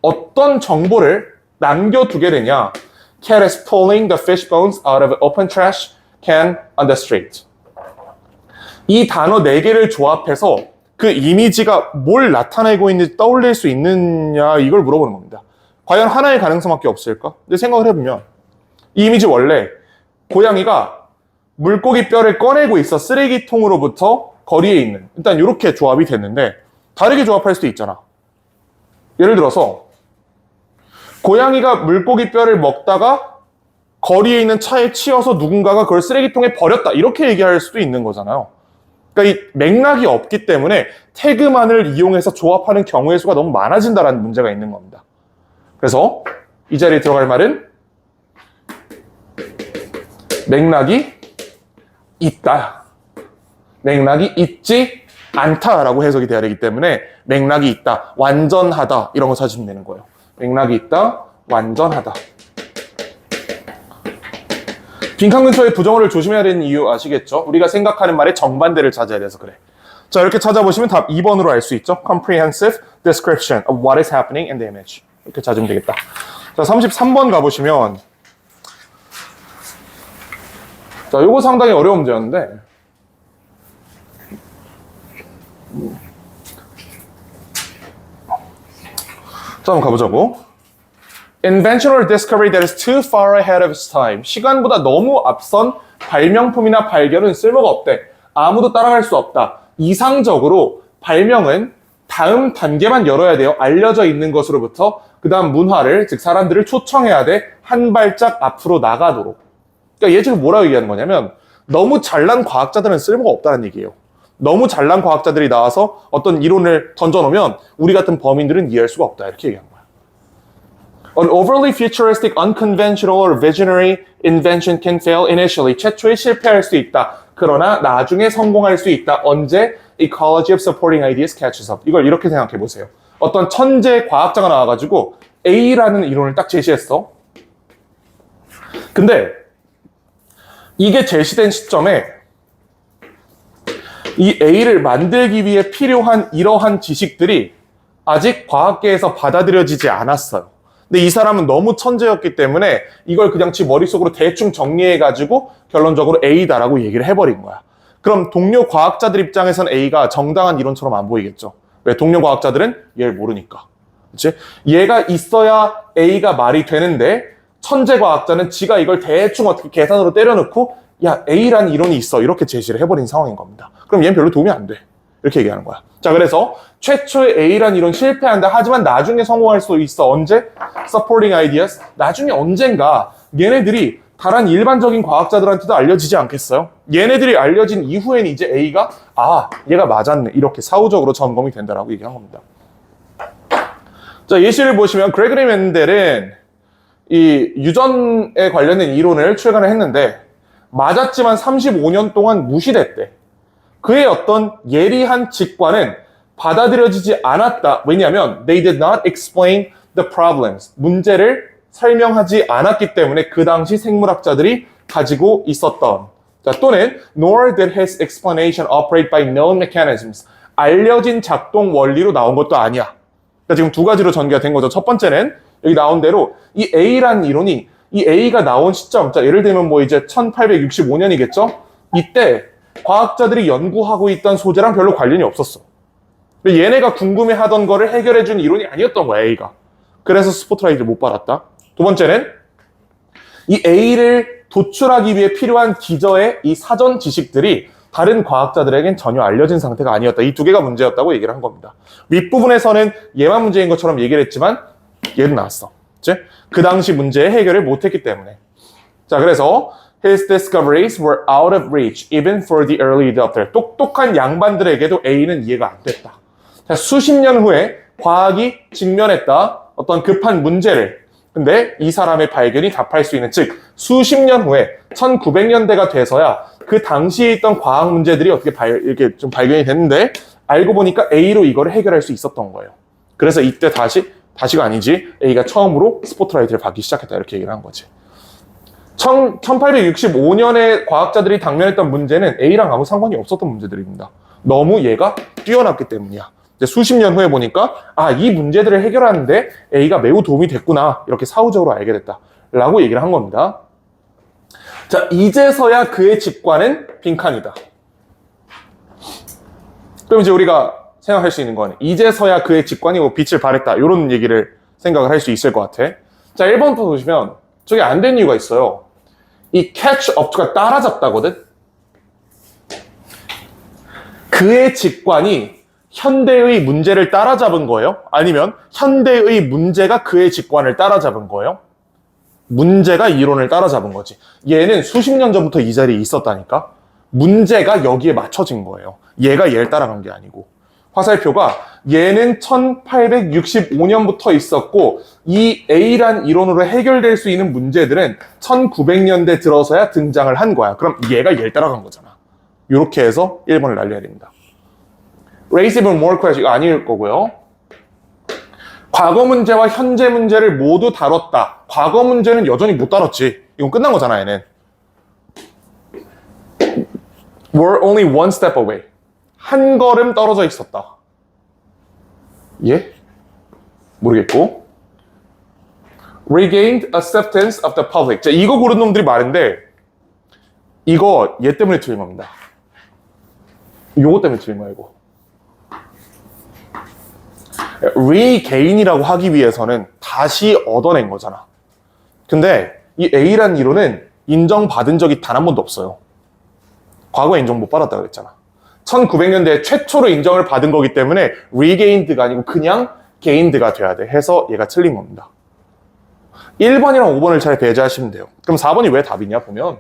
어떤 정보를 남겨두게 되냐. Cat is pulling the fish bones out of an open trash can on the street. 이 단어 4개를 조합해서 그 이미지가 뭘 나타내고 있는지 떠올릴 수 있느냐 이걸 물어보는 겁니다. 과연 하나의 가능성밖에 없을까? 근데 생각을 해보면 이 이미지 원래 고양이가 물고기 뼈를 꺼내고 있어 쓰레기통으로부터 거리에 있는 일단 이렇게 조합이 됐는데 다르게 조합할 수도 있잖아. 예를 들어서 고양이가 물고기 뼈를 먹다가 거리에 있는 차에 치여서 누군가가 그걸 쓰레기통에 버렸다 이렇게 얘기할 수도 있는 거잖아요. 그러니까 이 맥락이 없기 때문에 태그만을 이용해서 조합하는 경우의 수가 너무 많아진다는 문제가 있는 겁니다. 그래서 이 자리에 들어갈 말은 맥락이 있다. 맥락이 있지 않다라고 해석이 돼야 되기 때문에 맥락이 있다, 완전하다 이런 거 찾으면 되는 거예요. 맥락이 있다, 완전하다. 빈칸 근처에 부정어를 조심해야 되는 이유 아시겠죠? 우리가 생각하는 말의 정반대를 찾아야 돼서 그래. 자, 이렇게 찾아보시면 답 2번으로 알 수 있죠? Comprehensive description of what is happening in the image. 이렇게 찾으면 되겠다. 자, 33번 가보시면 자, 요거 상당히 어려운 문제였는데 자, 한번 가보자고. Invention or discovery that is too far ahead of its time. 시간보다 너무 앞선 발명품이나 발견은 쓸모가 없대. 아무도 따라갈 수 없다. 이상적으로 발명은 다음 단계만 열어야 돼요. 알려져 있는 것으로부터 그 다음 문화를, 즉 사람들을 초청해야 돼. 한 발짝 앞으로 나가도록. 그러니까 얘 지금 뭐라고 얘기하는 거냐면 너무 잘난 과학자들은 쓸모가 없다는 얘기예요. 너무 잘난 과학자들이 나와서 어떤 이론을 던져놓으면 우리 같은 범인들은 이해할 수가 없다. 이렇게 얘기하는 거야. An overly futuristic, unconventional or visionary invention can fail initially. 최초에 실패할 수 있다. 그러나 나중에 성공할 수 있다. 언제? Ecology of supporting ideas catches up. 이걸 이렇게 생각해 보세요. 어떤 천재 과학자가 나와가지고 A라는 이론을 딱 제시했어. 근데 이게 제시된 시점에 이 A를 만들기 위해 필요한 이러한 지식들이 아직 과학계에서 받아들여지지 않았어요. 근데 이 사람은 너무 천재였기 때문에 이걸 그냥 지 머릿속으로 대충 정리해가지고 결론적으로 A다라고 얘기를 해버린 거야. 그럼 동료 과학자들 입장에선 A가 정당한 이론처럼 안 보이겠죠. 왜? 동료 과학자들은 얘를 모르니까. 그치? 얘가 있어야 A가 말이 되는데 천재 과학자는 지가 이걸 대충 어떻게 계산으로 때려넣고 야, A라는 이론이 있어. 이렇게 제시를 해버린 상황인 겁니다. 그럼 얘는 별로 도움이 안 돼. 이렇게 얘기하는 거야. 자, 그래서 최초의 A라는 이론 실패한다. 하지만 나중에 성공할 수 있어. 언제? Supporting ideas. 나중에 언젠가 얘네들이 다른 일반적인 과학자들한테도 알려지지 않겠어요? 얘네들이 알려진 이후에는 이제 A가 얘가 맞았네. 이렇게 사후적으로 점검이 된다라고 얘기한 겁니다. 자, 예시를 보시면 그레고리 멘델은 이 유전에 관련된 이론을 출간을 했는데 맞았지만 35년 동안 무시됐대. 그의 어떤 예리한 직관은 받아들여지지 않았다. 왜냐하면 they did not explain the problems. 문제를 설명하지 않았기 때문에 그 당시 생물학자들이 가지고 있었던 자, 또는 nor did his explanation operate by known mechanisms. 알려진 작동 원리로 나온 것도 아니야. 그러니까 지금 두 가지로 전개가 된 거죠. 첫 번째는 여기 나온 대로 이 A라는 이론이 이 A가 나온 시점, 자, 예를 들면 뭐 이제 1865년이겠죠? 이때 과학자들이 연구하고 있던 소재랑 별로 관련이 없었어. 얘네가 궁금해하던 거를 해결해준 이론이 아니었던 거야, A가. 그래서 스포트라이트를 못 받았다. 두 번째는 이 A를 도출하기 위해 필요한 기저의 이 사전 지식들이 다른 과학자들에겐 전혀 알려진 상태가 아니었다. 이 두 개가 문제였다고 얘기를 한 겁니다. 윗부분에서는 얘만 문제인 것처럼 얘기를 했지만 얘도 나왔어. 그치? 그 당시 문제의 해결을 못했기 때문에. 자, 그래서 His discoveries were out of reach even for the early adopter. 똑똑한 양반들에게도 A는 이해가 안 됐다. 자, 수십 년 후에 과학이 직면했다. 어떤 급한 문제를. 근데 이 사람의 발견이 답할 수 있는, 즉 수십 년 후에 1900년대가 돼서야 그 당시에 있던 과학 문제들이 어떻게 이렇게 좀 발견이 됐는데 알고 보니까 A로 이거를 해결할 수 있었던 거예요. 그래서 이때 다시가 아니지 A가 처음으로 스포트라이트를 받기 시작했다 이렇게 얘기를 한 거지. 1865년에 과학자들이 당면했던 문제는 A랑 아무 상관이 없었던 문제들입니다. 너무 얘가 뛰어났기 때문이야. 이제 수십 년 후에 보니까 이 문제들을 해결하는데 A가 매우 도움이 됐구나 이렇게 사후적으로 알게 됐다 라고 얘기를 한 겁니다. 자, 이제서야 그의 직관은 빈칸이다. 그럼 이제 우리가 생각할 수 있는 건 이제서야 그의 직관이 빛을 발했다 이런 얘기를 생각을 할 수 있을 것 같아. 자, 1번부터 보시면 저게 안 된 이유가 있어요. 이 catch up to가 따라잡다거든. 그의 직관이 현대의 문제를 따라잡은 거예요? 아니면 현대의 문제가 그의 직관을 따라잡은 거예요? 문제가 이론을 따라잡은 거지. 얘는 수십 년 전부터 이 자리에 있었다니까. 문제가 여기에 맞춰진 거예요. 얘가 얘를 따라간 게 아니고. 화살표가 얘는 1865년부터 있었고 이 A란 이론으로 해결될 수 있는 문제들은 1900년대 들어서야 등장을 한 거야. 그럼 얘가 얘를 따라간 거잖아. 이렇게 해서 1번을 날려야 됩니다. Raise even more questions. 이거 아닐 거고요. 과거 문제와 현재 문제를 모두 다뤘다. 과거 문제는 여전히 못 다뤘지. 이건 끝난 거잖아, 얘는. We're only one step away. 한 걸음 떨어져 있었다. 예? 모르겠고. Regained acceptance of the public. 자, 이거 고른 놈들이 말인데 이거 얘 때문에 틀린 겁니다. 요거 때문에 틀린 거야, 이거. regain이라고 하기 위해서는 다시 얻어낸 거잖아. 근데 이 A라는 이론은 인정받은 적이 단 한 번도 없어요. 과거에 인정 못 받았다 그랬잖아. 1900년대에 최초로 인정을 받은 거기 때문에 regained가 아니고 그냥 gained가 돼야 돼. 해서 얘가 틀린 겁니다. 1번이랑 5번을 잘 배제하시면 돼요. 그럼 4번이 왜 답이냐 보면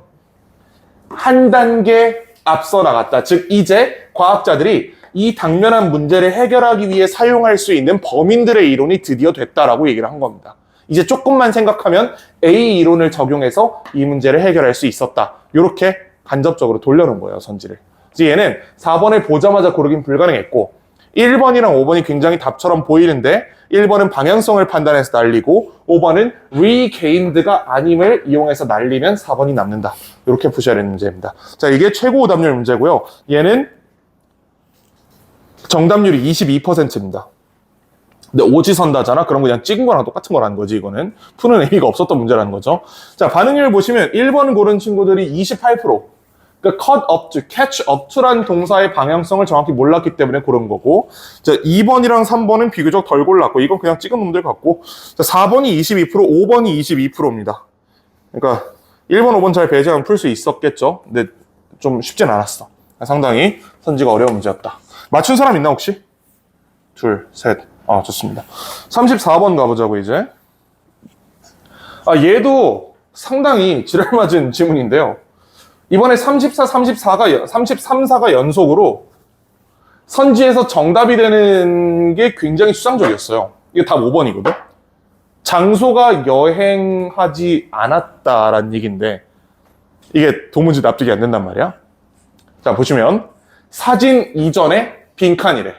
한 단계 앞서 나갔다. 즉 이제 과학자들이 이 당면한 문제를 해결하기 위해 사용할 수 있는 범인들의 이론이 드디어 됐다라고 얘기를 한 겁니다. 이제 조금만 생각하면 A 이론을 적용해서 이 문제를 해결할 수 있었다. 이렇게 간접적으로 돌려놓은 거예요, 선지를. 그래서 얘는 4번을 보자마자 고르긴 불가능했고 1번이랑 5번이 굉장히 답처럼 보이는데 1번은 방향성을 판단해서 날리고 5번은 regained가 아님을 이용해서 날리면 4번이 남는다. 이렇게 푸셔야 되는 문제입니다. 자, 이게 최고 오답률 문제고요. 얘는 정답률이 22%입니다. 근데 오지선다잖아? 그럼 그냥 찍은 거랑 똑같은 거라는 거지, 이거는. 푸는 의미가 없었던 문제라는 거죠. 자, 반응률 보시면 1번 고른 친구들이 28%. 그러니까 cut up to, catch up to라는 동사의 방향성을 정확히 몰랐기 때문에 고른 거고. 자, 2번이랑 3번은 비교적 덜 골랐고, 이건 그냥 찍은 놈들 같고. 자, 4번이 22%, 5번이 22%입니다. 그러니까 1번, 5번 잘 배제하면 풀 수 있었겠죠. 근데 좀 쉽진 않았어. 상당히 선지가 어려운 문제였다. 맞춘 사람 있나, 혹시? 둘, 셋. 아, 좋습니다. 34번 가보자고, 이제. 아, 얘도 상당히 지랄 맞은 지문인데요. 이번에 34, 4가 연속으로 선지에서 정답이 되는 게 굉장히 수상적이었어요. 이게 다 5번이거든? 장소가 여행하지 않았다라는 얘기인데, 이게 도무지 납득이 안 된단 말이야. 자, 보시면, 사진 이전에 빈칸이래.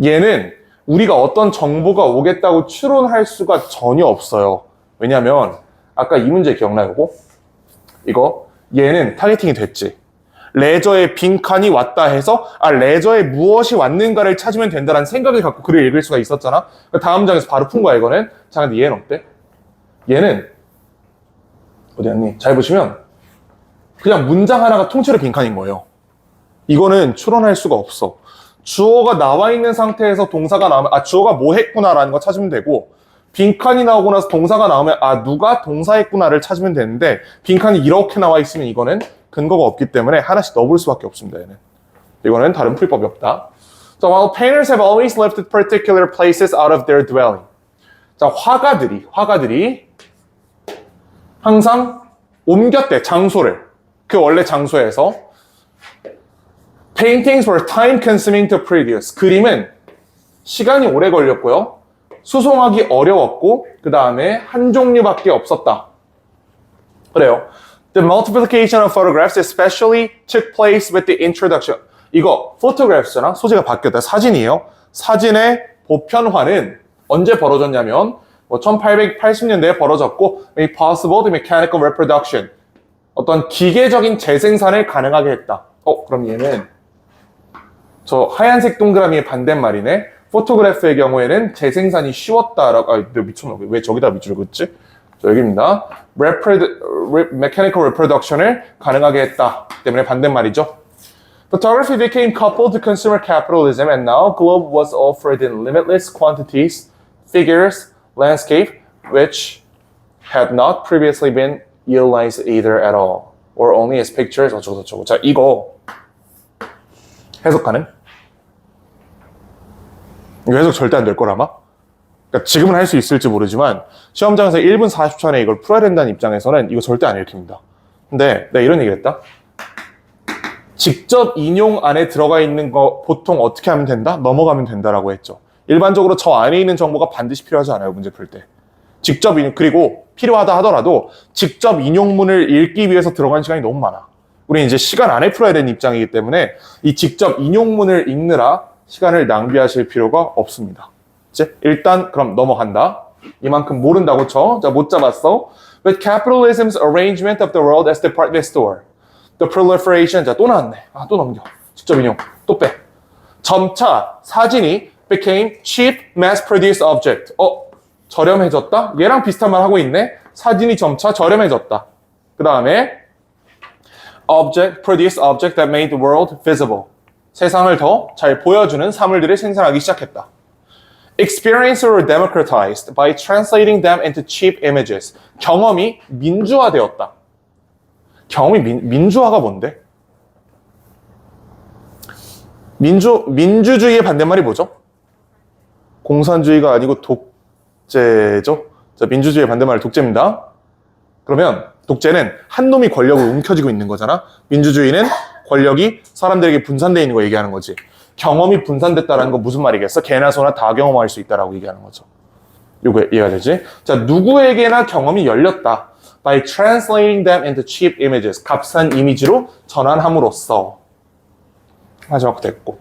얘는 우리가 어떤 정보가 오겠다고 추론할 수가 전혀 없어요. 왜냐면 아까 이 문제 기억나요? 이거 얘는 타겟팅이 됐지. 레저에 빈칸이 왔다 해서 레저에 무엇이 왔는가를 찾으면 된다는 생각을 갖고 글을 읽을 수가 있었잖아. 다음 장에서 바로 푼 거야, 이거는. 자, 근데 얘는 어때? 얘는 어디 갔니? 잘 보시면 그냥 문장 하나가 통째로 빈칸인 거예요. 이거는 추론할 수가 없어. 주어가 나와 있는 상태에서 동사가 나오면 주어가 뭐 했구나라는 거 찾으면 되고, 빈칸이 나오고 나서 동사가 나오면 누가 동사했구나를 찾으면 되는데, 빈칸이 이렇게 나와 있으면 이거는 근거가 없기 때문에 하나씩 넣어볼 수밖에 없습니다. 얘는. 이거는 다른 풀법이 없다. So while painters have always lifted particular places out of their dwelling. 자, 화가들이 항상 옮겼대, 장소를. 그 원래 장소에서. Paintings were time-consuming to produce. 그림은 시간이 오래 걸렸고요. 수송하기 어려웠고, 그 다음에 한 종류밖에 없었다. 그래요. The multiplication of photographs especially took place with the introduction. 이거 photographs잖아. 소재가 바뀌었다. 사진이에요. 사진의 보편화는 언제 벌어졌냐면 1880년대에 벌어졌고, made possible the mechanical reproduction. 어떤 기계적인 재생산을 가능하게 했다. 그럼 얘는 저 하얀색 동그라미의 반대말이네. 포토그래프의 경우에는 재생산이 쉬웠다라고. 내가 미쳤나? 왜 저기다 밑줄 긋지? 저 여기입니다. mechanical reproduction을 가능하게 했다 때문에 반대말이죠. Photography became coupled to consumer capitalism and now globe was offered in limitless quantities, figures, landscape, which had not previously been utilized either at all, or only as pictures, 어쩌고저쩌고. 자, 이거 해석 가능? 이거 해석 절대 안 될 거라마? 그러니까 지금은 할 수 있을지 모르지만 시험장에서 1분 40초 안에 이걸 풀어야 된다는 입장에서는 이거 절대 안 읽힙니다. 근데 내가 이런 얘기를 했다. 직접 인용 안에 들어가 있는 거 보통 어떻게 하면 된다? 넘어가면 된다라고 했죠. 일반적으로 저 안에 있는 정보가 반드시 필요하지 않아요, 문제 풀 때. 직접 인용, 그리고 필요하다 하더라도 직접 인용문을 읽기 위해서 들어간 시간이 너무 많아. 우리는 이제 시간 안에 풀어야 되는 입장이기 때문에 이 직접 인용문을 읽느라 시간을 낭비하실 필요가 없습니다. 이제 일단 그럼 넘어간다. 이만큼 모른다고 쳐. 자, 못 잡았어. With capitalism's arrangement of the world as department store, the proliferation. 자, 또 나왔네. 또 넘겨. 직접 인용. 또 빼. 점차 사진이 became cheap, mass-produced object. 저렴해졌다? 얘랑 비슷한 말 하고 있네. 사진이 점차 저렴해졌다. 그 다음에 produce object that made the world visible. 세상을 더 잘 보여주는 사물들을 생산하기 시작했다. Experiences were democratized by translating them into cheap images. 경험이 민주화되었다. 경험이 민주화가 뭔데? 민주주의의 반대말이 뭐죠? 공산주의가 아니고 독재죠? 자, 민주주의의 반대말 독재입니다. 그러면 독재는 한 놈이 권력을 움켜쥐고 있는 거잖아. 민주주의는 권력이 사람들에게 분산되어 있는 거 얘기하는 거지. 경험이 분산됐다는 건 무슨 말이겠어? 개나 소나 다 경험할 수 있다라고 얘기하는 거죠. 요거 이해가 되지? 자, 누구에게나 경험이 열렸다. By translating them into cheap images. 값싼 이미지로 전환함으로써. 마지막 됐고.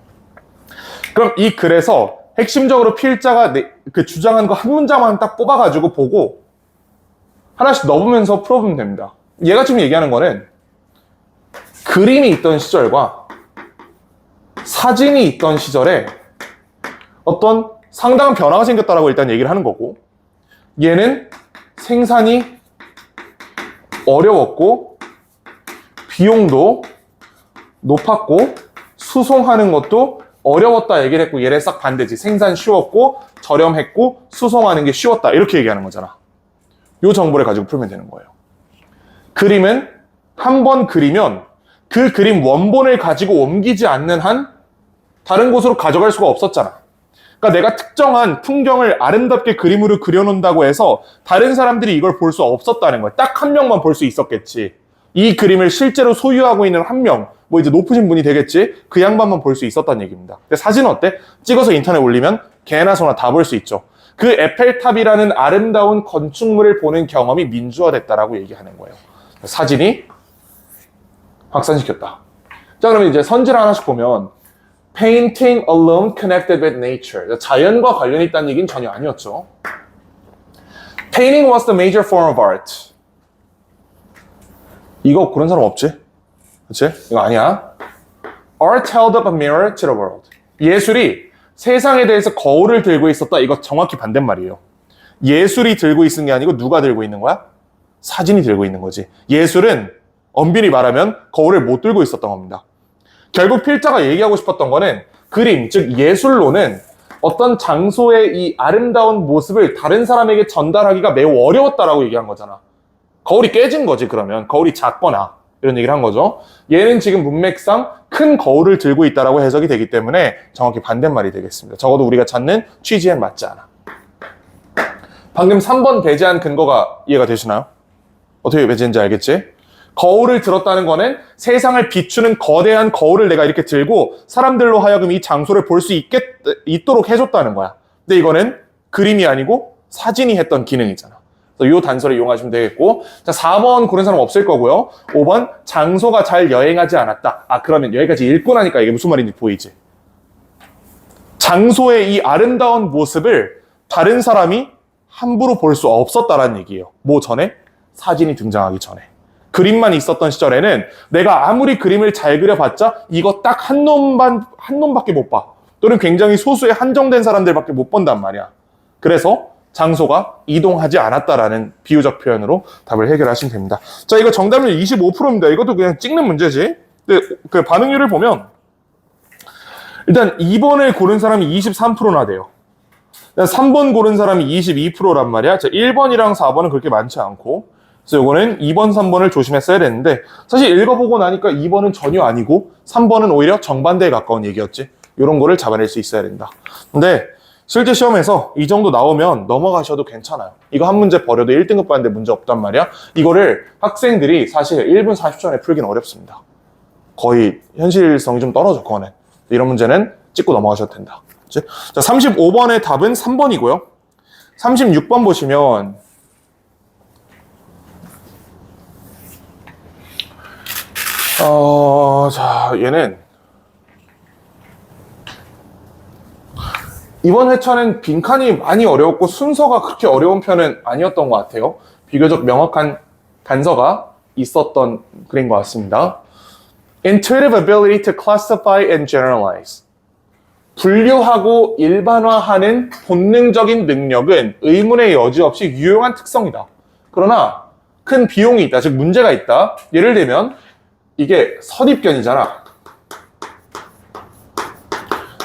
그럼 이 글에서 핵심적으로 필자가 그 주장한 거 한 문장만 딱 뽑아가지고 보고 하나씩 넣으면서 풀어보면 됩니다. 얘가 지금 얘기하는 거는 그림이 있던 시절과 사진이 있던 시절에 어떤 상당한 변화가 생겼다라고 일단 얘기를 하는 거고, 얘는 생산이 어려웠고 비용도 높았고 수송하는 것도 어려웠다 얘기를 했고, 얘를 싹 반대지. 생산 쉬웠고 저렴했고 수송하는 게 쉬웠다 이렇게 얘기하는 거잖아. 요 정보를 가지고 풀면 되는 거예요. 그림은 한 번 그리면 그 그림 원본을 가지고 옮기지 않는 한 다른 곳으로 가져갈 수가 없었잖아. 그러니까 내가 특정한 풍경을 아름답게 그림으로 그려놓는다고 해서 다른 사람들이 이걸 볼 수 없었다는 거야. 딱 한 명만 볼 수 있었겠지. 이 그림을 실제로 소유하고 있는 한 명, 뭐 이제 높으신 분이 되겠지. 그 양반만 볼 수 있었다는 얘기입니다. 근데 사진은 어때? 찍어서 인터넷 올리면 개나 소나 다 볼 수 있죠. 그 에펠탑이라는 아름다운 건축물을 보는 경험이 민주화됐다라고 얘기하는 거예요. 사진이 확산시켰다. 자, 그러면 이제 선지를 하나씩 보면 Painting alone connected with nature. 자연과 관련이 있다는 얘기는 전혀 아니었죠. Painting was the major form of art. 이거 그런 사람 없지? 그치? 이거 아니야. Art held up a mirror to the world. 예술이 세상에 대해서 거울을 들고 있었다. 이거 정확히 반대말이에요. 예술이 들고 있는 게 아니고 누가 들고 있는 거야? 사진이 들고 있는 거지. 예술은 엄밀히 말하면 거울을 못 들고 있었던 겁니다. 결국 필자가 얘기하고 싶었던 거는 그림, 즉 예술로는 어떤 장소의 이 아름다운 모습을 다른 사람에게 전달하기가 매우 어려웠다라고 얘기한 거잖아. 거울이 깨진 거지. 그러면 거울이 작거나 이런 얘기를 한 거죠. 얘는 지금 문맥상 큰 거울을 들고 있다라고 해석이 되기 때문에 정확히 반대말이 되겠습니다. 적어도 우리가 찾는 취지엔 맞지 않아. 방금 3번 배제한 근거가 이해가 되시나요? 어떻게 배제했는지 알겠지? 거울을 들었다는 거는 세상을 비추는 거대한 거울을 내가 이렇게 들고 사람들로 하여금 이 장소를 볼 수 있도록 해줬다는 거야. 근데 이거는 그림이 아니고 사진이 했던 기능이잖아. 그래서 이 단서를 이용하시면 되겠고, 자, 4번 고른 사람 없을 거고요. 5번 장소가 잘 여행하지 않았다. 아, 그러면 여기까지 읽고 나니까 이게 무슨 말인지 보이지? 장소의 이 아름다운 모습을 다른 사람이 함부로 볼 수 없었다라는 얘기예요. 뭐 전에? 사진이 등장하기 전에. 그림만 있었던 시절에는 내가 아무리 그림을 잘 그려봤자 이거 딱 한 놈밖에 못 봐. 또는 굉장히 소수의 한정된 사람들밖에 못 본단 말이야. 그래서 장소가 이동하지 않았다라는 비유적 표현으로 답을 해결하시면 됩니다. 자, 이거 정답은 25%입니다. 이것도 그냥 찍는 문제지. 근데 그 반응률을 보면 일단 2번을 고른 사람이 23%나 돼요. 3번 고른 사람이 22%란 말이야. 자, 1번이랑 4번은 그렇게 많지 않고, 그래서 이거는 2번, 3번을 조심했어야 되는데, 사실 읽어보고 나니까 2번은 전혀 아니고 3번은 오히려 정반대에 가까운 얘기였지. 이런 거를 잡아낼 수 있어야 된다. 근데 실제 시험에서 이 정도 나오면 넘어가셔도 괜찮아요. 이거 한 문제 버려도 1등급 받는데 문제 없단 말이야. 이거를 학생들이 사실 1분 40초 안에 풀기는 어렵습니다. 거의 현실성이 좀 떨어져, 그거는. 이런 문제는 찍고 넘어가셔도 된다. 그치? 자, 35번의 답은 3번이고요. 36번 보시면 자, 얘는 이번 회차는 빈칸이 많이 어려웠고 순서가 그렇게 어려운 편은 아니었던 것 같아요. 비교적 명확한 단서가 있었던 글인 것 같습니다. Intuitive ability to classify and generalize. 분류하고 일반화하는 본능적인 능력은 의문의 여지 없이 유용한 특성이다. 그러나 큰 비용이 있다, 즉 문제가 있다. 예를 들면 이게 선입견이잖아.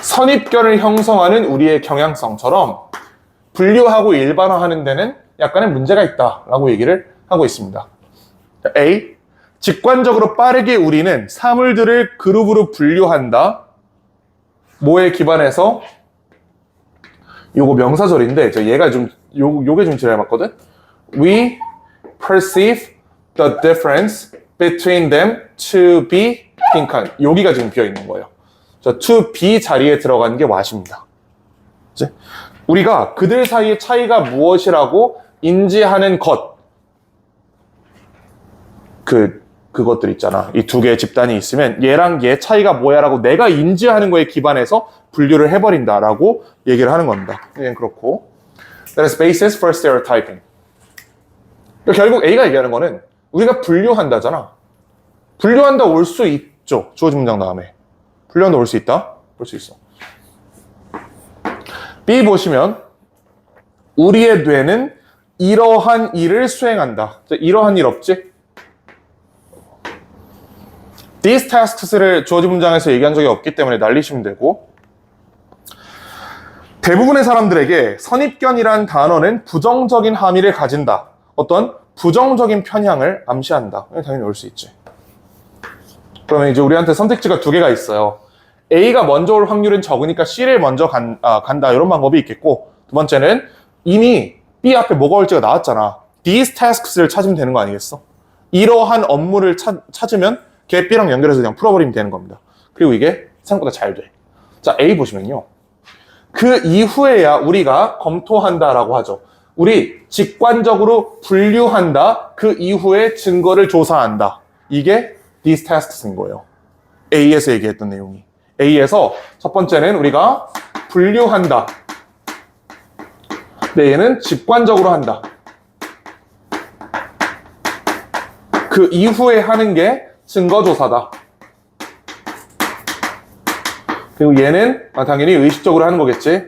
선입견을 형성하는 우리의 경향성처럼 분류하고 일반화하는 데는 약간의 문제가 있다라고 얘기를 하고 있습니다. A. 직관적으로 빠르게 우리는 사물들을 그룹으로 분류한다. 뭐에 기반해서? 요거 명사절인데 얘가 좀 요게 좀 지랄맞거든. We perceive the difference between them to be 빈칸. 여기가 지금 비어 있는 거예요. 자, to be 자리에 들어가는 게 what입니다. 그치? 우리가 그들 사이의 차이가 무엇이라고 인지하는 것. 그것들 있잖아. 이 두 개의 집단이 있으면 얘랑 얘 차이가 뭐야라고 내가 인지하는 거에 기반해서 분류를 해버린다라고 얘기를 하는 겁니다. 얘는 그렇고. That is basis for stereotyping. 결국 A가 얘기하는 거는 우리가 분류한다잖아. 분류한다 올 수 있죠. 주어진 문장 다음에. 분류한다 올 수 있다? 올 수 있어. B 보시면 우리의 뇌는 이러한 일을 수행한다. 이러한 일 없지? These tasks를 주어진 문장에서 얘기한 적이 없기 때문에 날리시면 되고 대부분의 사람들에게 선입견이란 단어는 부정적인 함의를 가진다. 어떤 부정적인 편향을 암시한다. 당연히 올 수 있지. 그러면 이제 우리한테 선택지가 두 개가 있어요. A가 먼저 올 확률은 적으니까 C를 먼저 간다. 이런 방법이 있겠고 두 번째는 이미 B 앞에 뭐가 올지가 나왔잖아. These tasks를 찾으면 되는 거 아니겠어? 이러한 업무를 찾으면 걔 B랑 연결해서 그냥 풀어버리면 되는 겁니다. 그리고 이게 생각보다 잘 돼. 자, A 보시면요. 그 이후에야 우리가 검토한다라고 하죠. 우리 직관적으로 분류한다. 그 이후에 증거를 조사한다. 이게 these tasks인 거예요. A에서 얘기했던 내용이. A에서 첫 번째는 우리가 분류한다. 근데 얘는 직관적으로 한다. 그 이후에 하는 게 증거조사다. 그리고 얘는 당연히 의식적으로 하는 거겠지.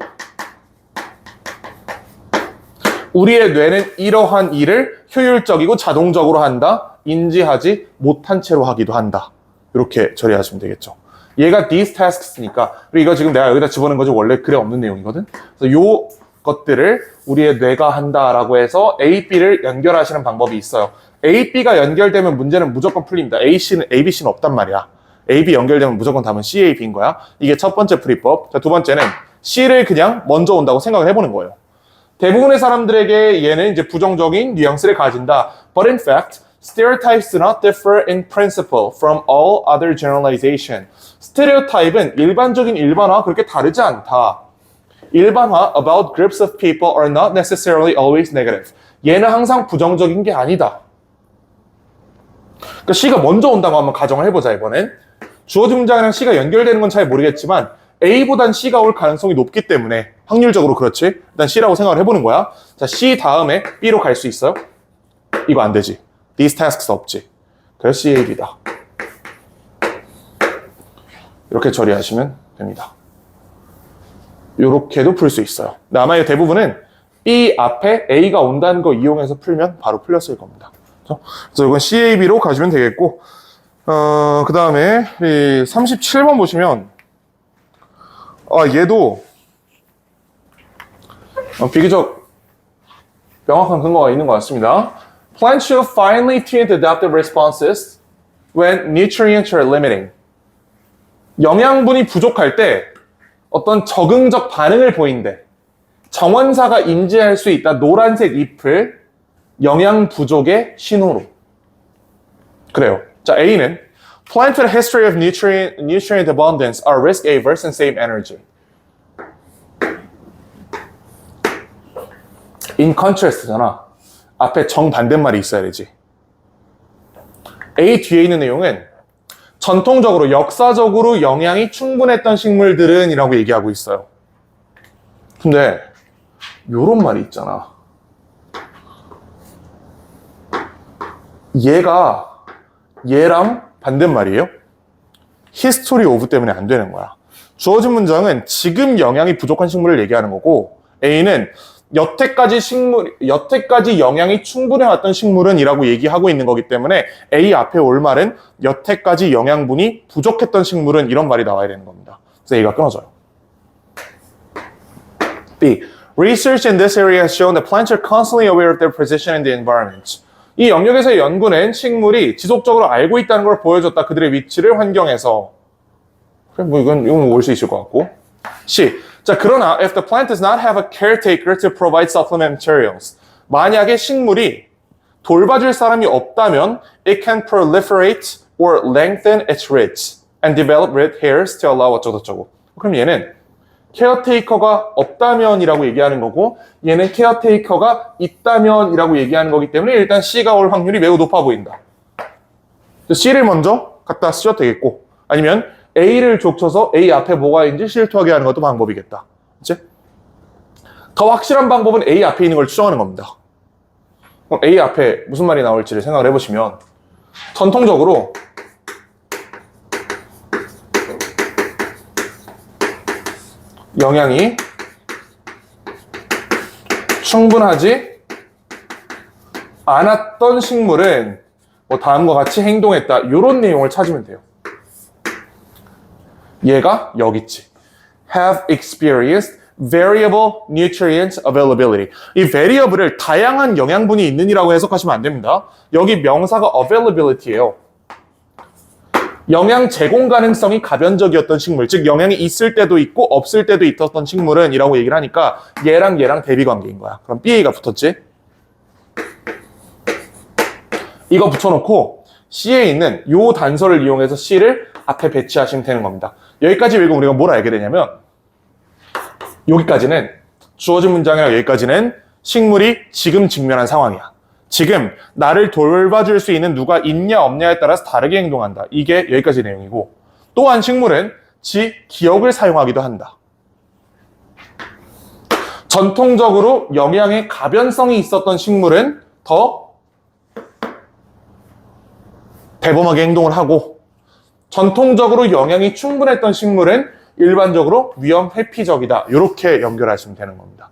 우리의 뇌는 이러한 일을 효율적이고 자동적으로 한다. 인지하지 못한 채로 하기도 한다. 이렇게 처리하시면 되겠죠. 얘가 these tasks니까 그리고 이거 지금 내가 여기다 집어넣은 거지 원래 글에 없는 내용이거든. 그래서 요 것들을 우리의 뇌가 한다라고 해서 A, B를 연결하시는 방법이 있어요. A, B가 연결되면 문제는 무조건 풀립니다. A, B, C는 없단 말이야. A, B 연결되면 무조건 답은 C, A, B인 거야. 이게 첫 번째 풀이법. 자, 두 번째는 C를 그냥 먼저 온다고 생각을 해보는 거예요. 대부분의 사람들에게 얘는 이제 부정적인 뉘앙스를 가진다. But in fact, stereotypes do not differ in principle from all other generalization. 스테레오타입은 일반적인 일반화와 그렇게 다르지 않다. 일반화 about groups of people are not necessarily always negative. 얘는 항상 부정적인 게 아니다. 그러니까 C가 먼저 온다고 한번 가정을 해보자 이번엔. 주어진 문장이랑 C가 연결되는 건 잘 모르겠지만 A보단 C가 올 가능성이 높기 때문에 확률적으로 그렇지. 일단 C라고 생각을 해보는 거야. 자, C 다음에 B로 갈 수 있어요? 이거 안 되지. These tasks 없지. 그래서 C, A, B다. 이렇게 처리하시면 됩니다. 이렇게도 풀 수 있어요. 근데 아마 이 대부분은 B 앞에 A가 온다는 거 이용해서 풀면 바로 풀렸을 겁니다. 그래서 이건 CAB로 가시면 되겠고, 그 다음에 37번 보시면, 얘도 비교적 명확한 근거가 있는 것 같습니다. Plants show finely tuned adaptive responses when nutrients are limiting. 영양분이 부족할 때 어떤 적응적 반응을 보인대. 정원사가 인지할 수 있다. 노란색 잎을 영양 부족의 신호로. 그래요. 자, A는 Planted history of nutrient abundance are risk averse and save energy. In contrast잖아. 앞에 정반대말이 있어야 되지. A 뒤에 있는 내용은 전통적으로 역사적으로 영양이 충분했던 식물들은 이라고 얘기하고 있어요. 근데 요런 말이 있잖아. 얘가 얘랑 반대말이에요. history of 때문에 안 되는 거야. 주어진 문장은 지금 영양이 부족한 식물을 얘기하는 거고 A는 여태까지 영양이 충분해왔던 식물은 이라고 얘기하고 있는 거기 때문에 A 앞에 올 말은 여태까지 영양분이 부족했던 식물은 이런 말이 나와야 되는 겁니다. 그래서 A가 끊어져요. B. Research in this area has shown that plants are constantly aware of their position in the environment. 이 영역에서의 연구는 식물이 지속적으로 알고 있다는 걸 보여줬다. 그들의 위치를 환경에서. 그래, 이건 올 수 있을 것 같고. C. 자, 그러나 if the plant does not have a caretaker to provide supplement materials. 만약에 식물이 돌봐줄 사람이 없다면 it can proliferate or lengthen its roots and develop red hairs to allow 어쩌고저쩌고. 그럼 얘는 케어테이커가 없다면이라고 얘기하는 거고 얘는 케어테이커가 있다면이라고 얘기하는 거기 때문에 일단 C가 올 확률이 매우 높아 보인다. C를 먼저 갖다 쓰셔도 되겠고 아니면 A를 족쳐서 A 앞에 뭐가 있는지 실토하게 하는 것도 방법이겠다. 그치? 더 확실한 방법은 A 앞에 있는 걸 추정하는 겁니다. 그럼 A 앞에 무슨 말이 나올지를 생각을 해보시면 전통적으로 영양이 충분하지 않았던 식물은 뭐 다음과 같이 행동했다. 이런 내용을 찾으면 돼요. 얘가 여기 있지. Have experienced variable nutrient availability. 이 variable을 다양한 영양분이 있는이라고 해석하시면 안 됩니다. 여기 명사가 availability예요. 영양 제공 가능성이 가변적이었던 식물, 즉 영양이 있을 때도 있고 없을 때도 있었던 식물은 이라고 얘기를 하니까 얘랑 얘랑 대비 관계인 거야. 그럼 BA가 붙었지? 이거 붙여놓고 C에 있는 요 단서를 이용해서 C를 앞에 배치하시면 되는 겁니다. 여기까지 읽으면 우리가 뭘 알게 되냐면 여기까지는 주어진 문장이랑 여기까지는 식물이 지금 직면한 상황이야. 지금 나를 돌봐줄 수 있는 누가 있냐 없냐에 따라서 다르게 행동한다. 이게 여기까지 내용이고 또한 식물은 지 기억을 사용하기도 한다. 전통적으로 영양의 가변성이 있었던 식물은 더 대범하게 행동을 하고 전통적으로 영양이 충분했던 식물은 일반적으로 위험 회피적이다. 이렇게 연결하시면 되는 겁니다.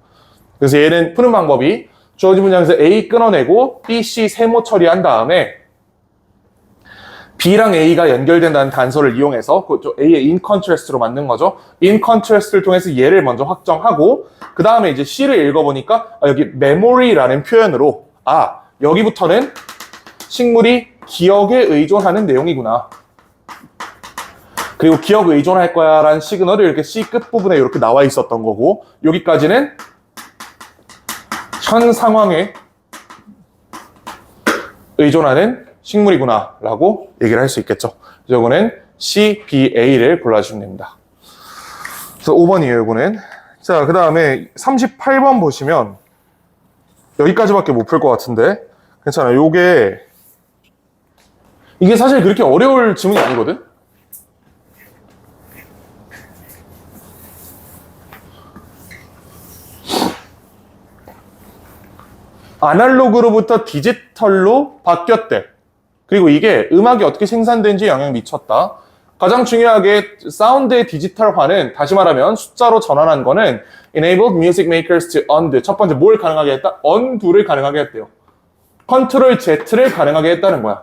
그래서 얘는 푸는 방법이 주어진 문장에서 A 끊어내고 B, C 세모 처리한 다음에 B랑 A가 연결된다는 단서를 이용해서 A의 in contrast로 만든 거죠. in contrast를 통해서 얘를 먼저 확정하고 그 다음에 이제 C를 읽어보니까 여기 memory라는 표현으로 여기부터는 식물이 기억에 의존하는 내용이구나. 그리고 기억 의존할 거야 라는 시그널이 이렇게 C 끝부분에 이렇게 나와 있었던 거고 여기까지는 현 상황에 의존하는 식물이구나 라고 얘기를 할 수 있겠죠. 이거는 C, B, A를 골라주시면 됩니다. 그래서 5번이에요, 이거는. 자, 그 다음에 38번 보시면 여기까지밖에 못 풀 것 같은데 괜찮아요. 이게 사실 그렇게 어려울 지문이 아니거든? 아날로그로부터 디지털로 바뀌었대. 그리고 이게 음악이 어떻게 생산되는지 영향을 미쳤다. 가장 중요하게 사운드의 디지털화는 다시 말하면 숫자로 전환한 거는 enabled music makers to undo. 첫 번째 뭘 가능하게 했다? undo를 가능하게 했대요. 컨트롤 Z를 가능하게 했다는 거야.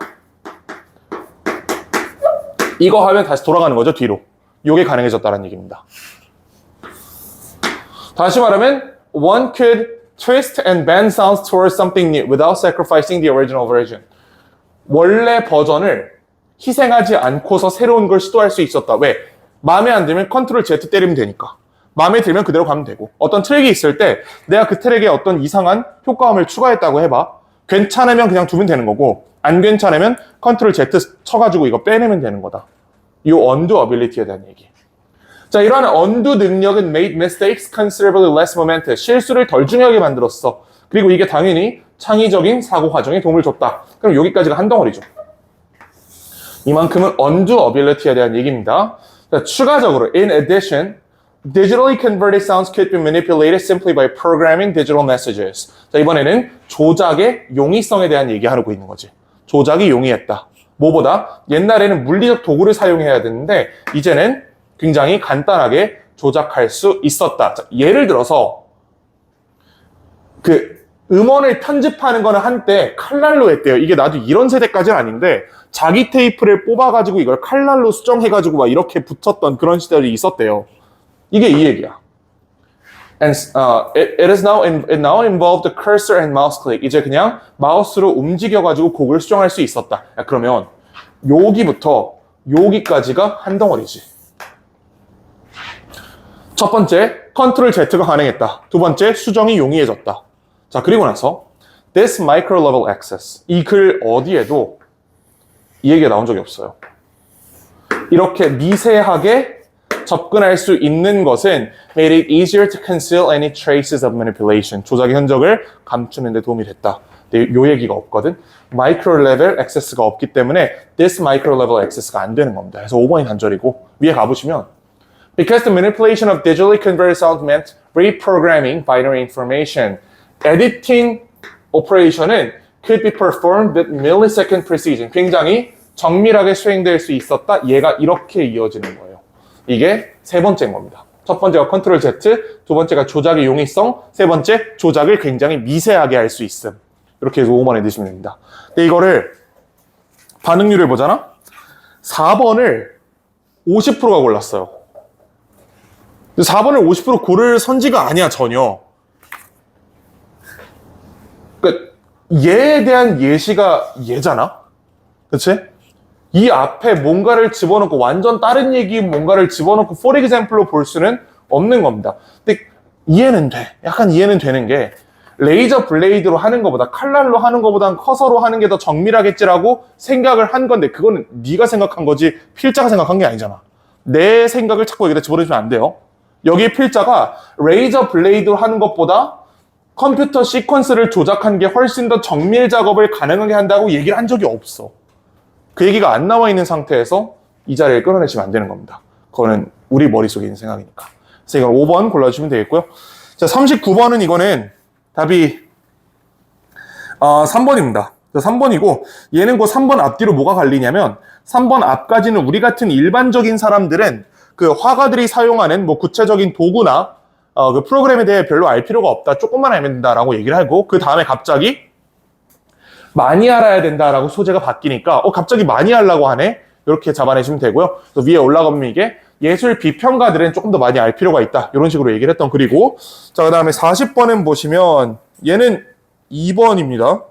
이거 하면 다시 돌아가는 거죠, 뒤로. 이게 가능해졌다는 얘기입니다. 다시 말하면 one could twist and bend sounds towards something new without sacrificing the original version. 원래 버전을 희생하지 않고서 새로운 걸 시도할 수 있었다. 왜? 마음에 안 들면 컨트롤 Z 때리면 되니까. 마음에 들면 그대로 가면 되고. 어떤 트랙이 있을 때 내가 그 트랙에 어떤 이상한 효과음을 추가했다고 해봐. 괜찮으면 그냥 두면 되는 거고 안 괜찮으면 컨트롤 Z 쳐가지고 이거 빼내면 되는 거다. 이 undo ability에 대한 얘기. 자, 이러한 undo 능력은 made mistakes considerably less momentous. 실수를 덜 중요하게 만들었어. 그리고 이게 당연히 창의적인 사고 과정에 도움을 줬다. 그럼 여기까지가 한 덩어리죠. 이만큼은 undo ability에 대한 얘기입니다. 자, 추가적으로 in addition, digitally converted sounds could be manipulated simply by programming digital messages. 자, 이번에는 조작의 용이성에 대한 얘기하고 있는 거지. 조작이 용이했다. 뭐보다 옛날에는 물리적 도구를 사용해야 되는데 이제는 굉장히 간단하게 조작할 수 있었다. 자, 예를 들어서 그 음원을 편집하는 거는 한때 칼날로 했대요. 이게 나도 이런 세대까지는 아닌데 자기 테이프를 뽑아가지고 이걸 칼날로 수정해가지고 막 이렇게 붙였던 그런 시절이 있었대요. 이게 이 얘기야. And it now involved the cursor and mouse click. 이제 그냥 마우스로 움직여가지고 곡을 수정할 수 있었다. 야, 그러면 여기부터 여기까지가 한 덩어리지. 첫 번째, 컨트롤 Z가 가능했다. 두 번째, 수정이 용이해졌다. 자, 그리고 나서 this micro level access. 이 글 어디에도 이 얘기가 나온 적이 없어요. 이렇게 미세하게 접근할 수 있는 것은 made it easier to conceal any traces of manipulation. 조작의 흔적을 감추는 데 도움이 됐다. 근데 요 얘기가 없거든. micro level access가 없기 때문에 this micro level access가 안 되는 겁니다. 그래서 5번이 단절이고 위에 가보시면 because the manipulation of digitally converted sound meant reprogramming binary information. editing operation은 could be performed with millisecond precision. 굉장히 정밀하게 수행될 수 있었다. 얘가 이렇게 이어지는 거예요. 이게 세 번째인 겁니다. 첫 번째가 컨트롤 Z, 두 번째가 조작의 용이성, 세 번째 조작을 굉장히 미세하게 할 수 있음. 이렇게 해서 5번에 넣으시면 됩니다. 근데 이거를 반응률을 보잖아? 4번을 50%가 골랐어요. 4번을 50% 고를 선지가 아니야, 전혀. 그러니까 얘에 대한 예시가 얘잖아? 그치? 이 앞에 뭔가를 집어넣고 완전 다른 얘기 뭔가를 집어넣고 for example로 볼 수는 없는 겁니다. 근데 이해는 돼. 약간 이해는 되는 게 레이저 블레이드로 하는 것보다 칼날로 하는 것보다는 커서로 하는 게 더 정밀하겠지라고 생각을 한 건데 그거는 네가 생각한 거지 필자가 생각한 게 아니잖아. 내 생각을 자꾸 여기다 집어넣으면 안 돼요. 여기 필자가 레이저 블레이드로 하는 것보다 컴퓨터 시퀀스를 조작한 게 훨씬 더 정밀 작업을 가능하게 한다고 얘기를 한 적이 없어. 그 얘기가 안 나와 있는 상태에서 이 자리를 끌어내시면 안 되는 겁니다. 그거는 우리 머릿속에 있는 생각이니까. 그래서 이건 5번 골라주시면 되겠고요. 자, 39번은 이거는 답이 3번입니다. 3번이고 얘는 그 3번 앞뒤로 뭐가 갈리냐면 3번 앞까지는 우리 같은 일반적인 사람들은 그 화가들이 사용하는 뭐 구체적인 도구나 그 프로그램에 대해 별로 알 필요가 없다. 조금만 알면 된다라고 얘기를 하고 그 다음에 갑자기 많이 알아야 된다라고 소재가 바뀌니까 갑자기 많이 하려고 하네. 이렇게 잡아내시면 되고요. 그래서 위에 올라가면 이게 예술 비평가들은 조금 더 많이 알 필요가 있다. 이런 식으로 얘기를 했던 글이고 자, 그 다음에 40번은 보시면 얘는 2번입니다.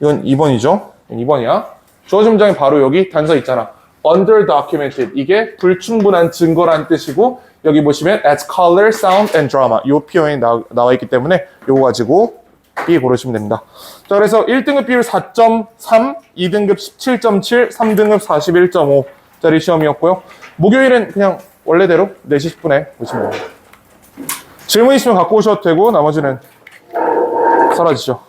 이건 2번이죠. 2번이야. 주어진 문장에 바로 여기 단서 있잖아. underdocumented. 이게 불충분한 증거란 뜻이고 여기 보시면 as color, sound, and drama. 이 표현이 나와 있기 때문에 이거 가지고 B 고르시면 됩니다. 자, 그래서 1등급 비율 4.3, 2등급 17.7, 3등급 41.5짜리 시험이었고요. 목요일은 그냥 원래대로 4시 10분에 보시면 됩니다. 질문 있으면 갖고 오셔도 되고 나머지는 사라지죠.